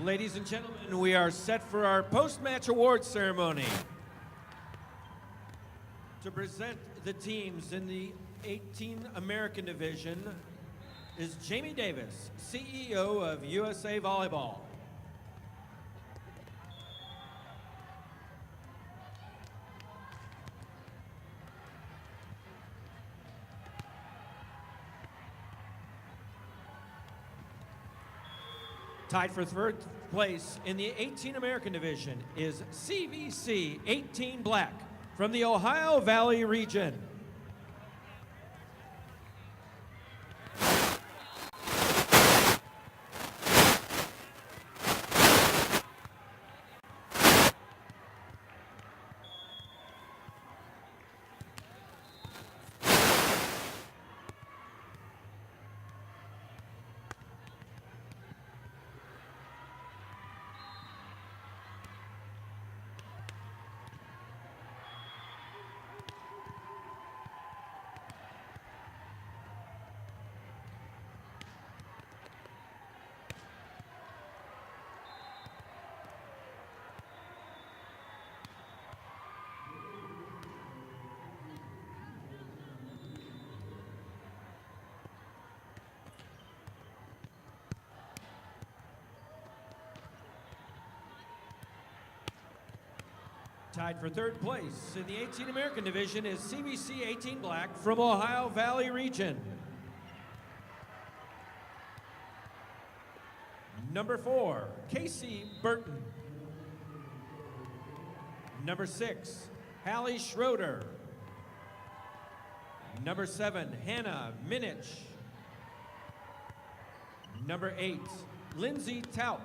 [SPEAKER 2] Ladies and gentlemen, we are set for our post-match awards ceremony. To present the teams in the 18 American Division is Jamie Davis, CEO of USA Volleyball. Tied for third place in the 18 American Division is CVC 18 Black from the Ohio Valley region. Tied for third place in the 18 American Division is CVC 18 Black from Ohio Valley region. Number 4, Casey Burton. Number 6, Hallie Schroeder. Number 7, Hannah Minich. Number 8, Lindsay Taup.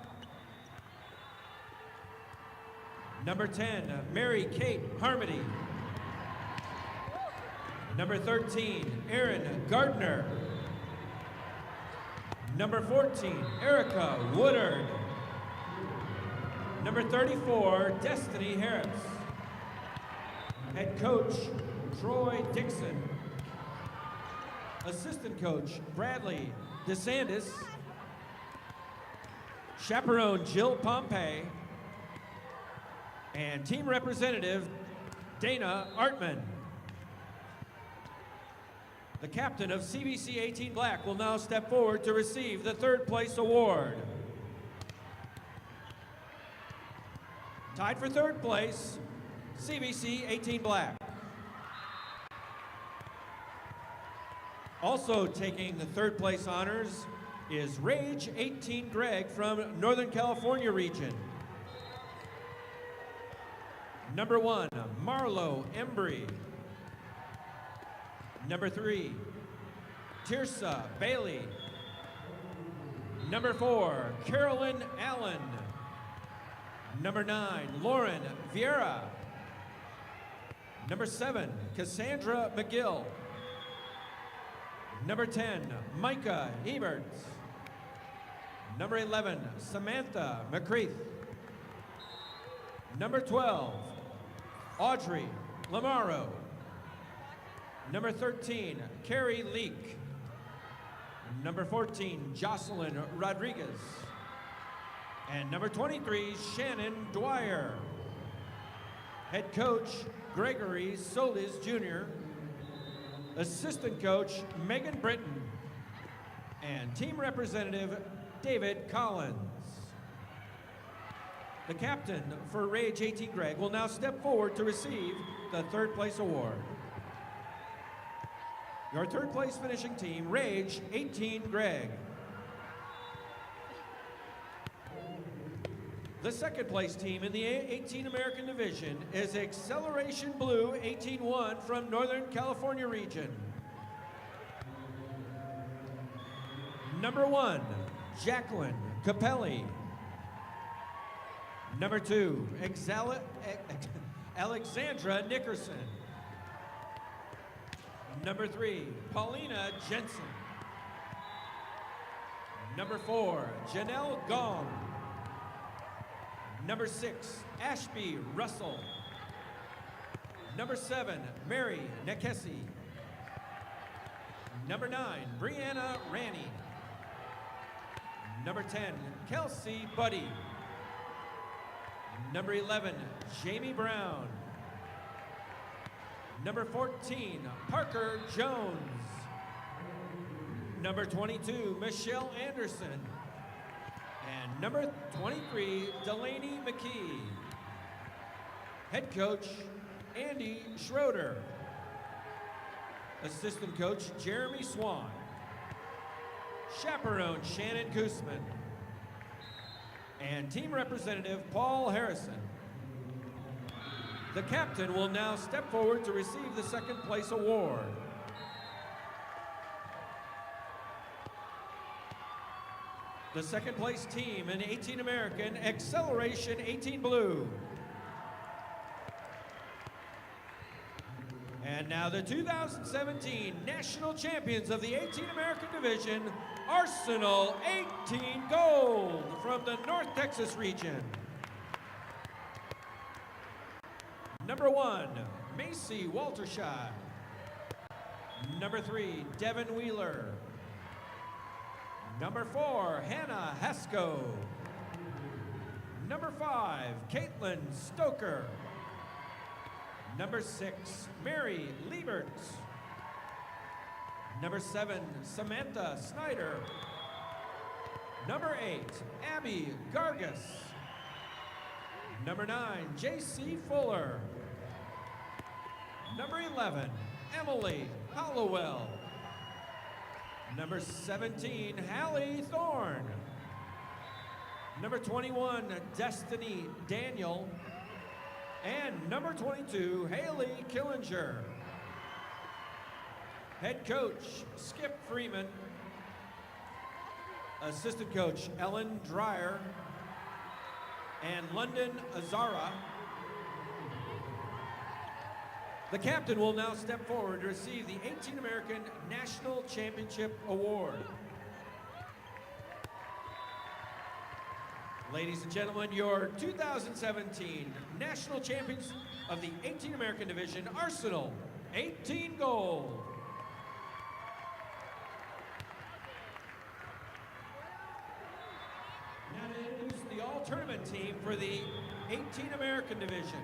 [SPEAKER 2] Number 10, Mary Kate Harmony. Number 13, Erin Gardner. Number 14, Erica Woodard. Number 34, Destiny Harris. Head coach, Troy Dixon. Assistant coach, Bradley DeSantis. Chaperone, Jill Pompey. And team representative, Dana Artman. The captain of CVC 18 Black will now step forward to receive the third place award. Tied for third place, CVC 18 Black. Also taking the third place honors is Rage 18 Greg from Northern California region. Number 1, Marlo Embry. Number 3, Tirsa Bailey. Number 4, Carolyn Allen. Number 9, Lauren Vieira. Number 7, Cassandra McGill. Number 10, Micah Eberts. Number 11, Samantha McCreath. Number 12, Audrey Lamaro. Number 13, Carrie Leak. Number 14, Jocelyn Rodriguez. And number 23, Shannon Dwyer. Head coach, Gregory Solis Jr. Assistant coach, Megan Britton. And team representative, David Collins. The captain for Rage 18 Greg will now step forward to receive the third place award. Your third place finishing team, Rage 18 Greg. The second place team in the 18 American Division is Xceleration Blue 18-1 from Northern California region. Number 1, Jacqueline Capelli. Number 2, Alexandra Nickerson. Number 3, Paulina Jensen. Number 4, Janelle Gong. Number 6, Ashby Russell. Number 7, Mary Nekesi. Number 9, Brianna Ranney. Number 10, Kelsey Buddy. Number 11, Jamie Brown. Number 14, Parker Jones. Number 22, Michelle Anderson. And number 23, Delaney McKee. Head coach, Andy Schroeder. Assistant coach, Jeremy Swan. Chaperone, Shannon Koosman. And team representative, Paul Harrison. The captain will now step forward to receive the second place award. The second place team in 18 American, Xceleration 18 Blue. And now the 2017 national champions of the 18 American division, Arsenal 18 Gold from the North Texas region. Number 1, Macy Waltershy. Number 3, Devin Wheeler. Number 4, Hannah Hasko. Number 5, Caitlin Stoker. Number 6, Mary Liebert. Number 7, Samantha Snyder. Number 8, Abby Gargas. Number 9, J.C. Fuller. Number 11, Emily Hollowell. Number 17, Hallie Thorne. Number 21, Destiny Daniel. And number 22, Haley Killinger. Head coach, Skip Freeman. Assistant coach, Ellen Dreyer. And London Azara. The captain will now step forward to receive the 18 American National Championship Award. Ladies and gentlemen, your 2017 National Champions of the 18 American Division, Arsenal 18 Gold. Now to introduce the all-tournament team for the 18 American Division.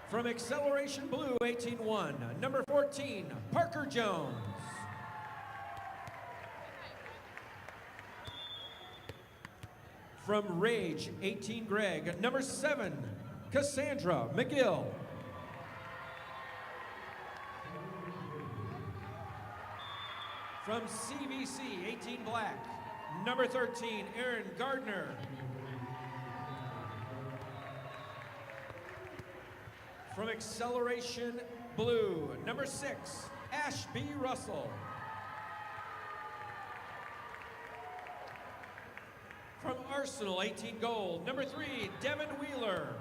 [SPEAKER 2] From Xceleration Blue, 18-1, number 14, Parker Jones. From Rage, 18 Greg, number 7, Cassandra McGill. From CVC, 18 Black, number 13, Aaron Gardner. From Xceleration Blue, number 6, Ashby Russell. From Arsenal, 18 Gold, number 3, Devin Wheeler.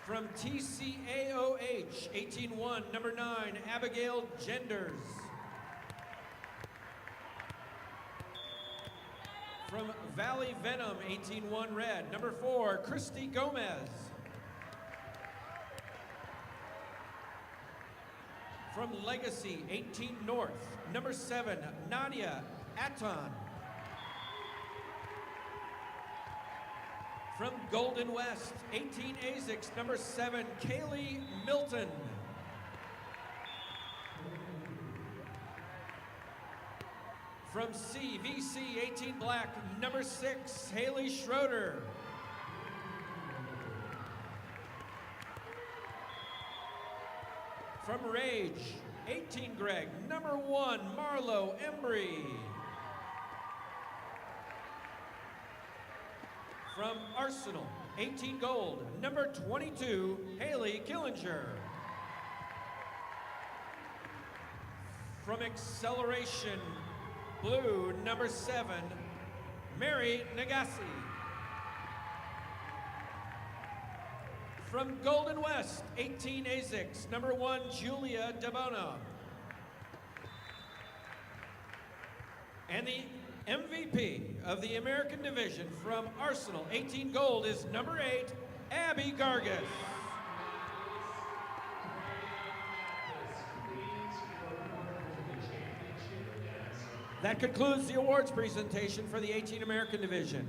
[SPEAKER 2] From TCAOH, 18-1, number 9, Abigail Genders. From Valley Venom, 18-1 red, number 4, Christy Gomez. From Legacy, 18 North, number 7, Nadia Aton. From Golden West, 18 ASICS, number 7, Kaylee Milton. From CVC, 18 Black, number 6, Haley Schroeder. From Rage, 18 Greg, number 1, Marlo Embry. From Arsenal, 18 Gold, number 22, Haley Killinger. From Xceleration Blue, number 7, Mary Nagasi. From Golden West, 18 ASICS, number 1, Julia DeBona. And the MVP of the American Division from Arsenal, 18 Gold, is number 8, Abby Gargas. That concludes the awards presentation for the 18 American division.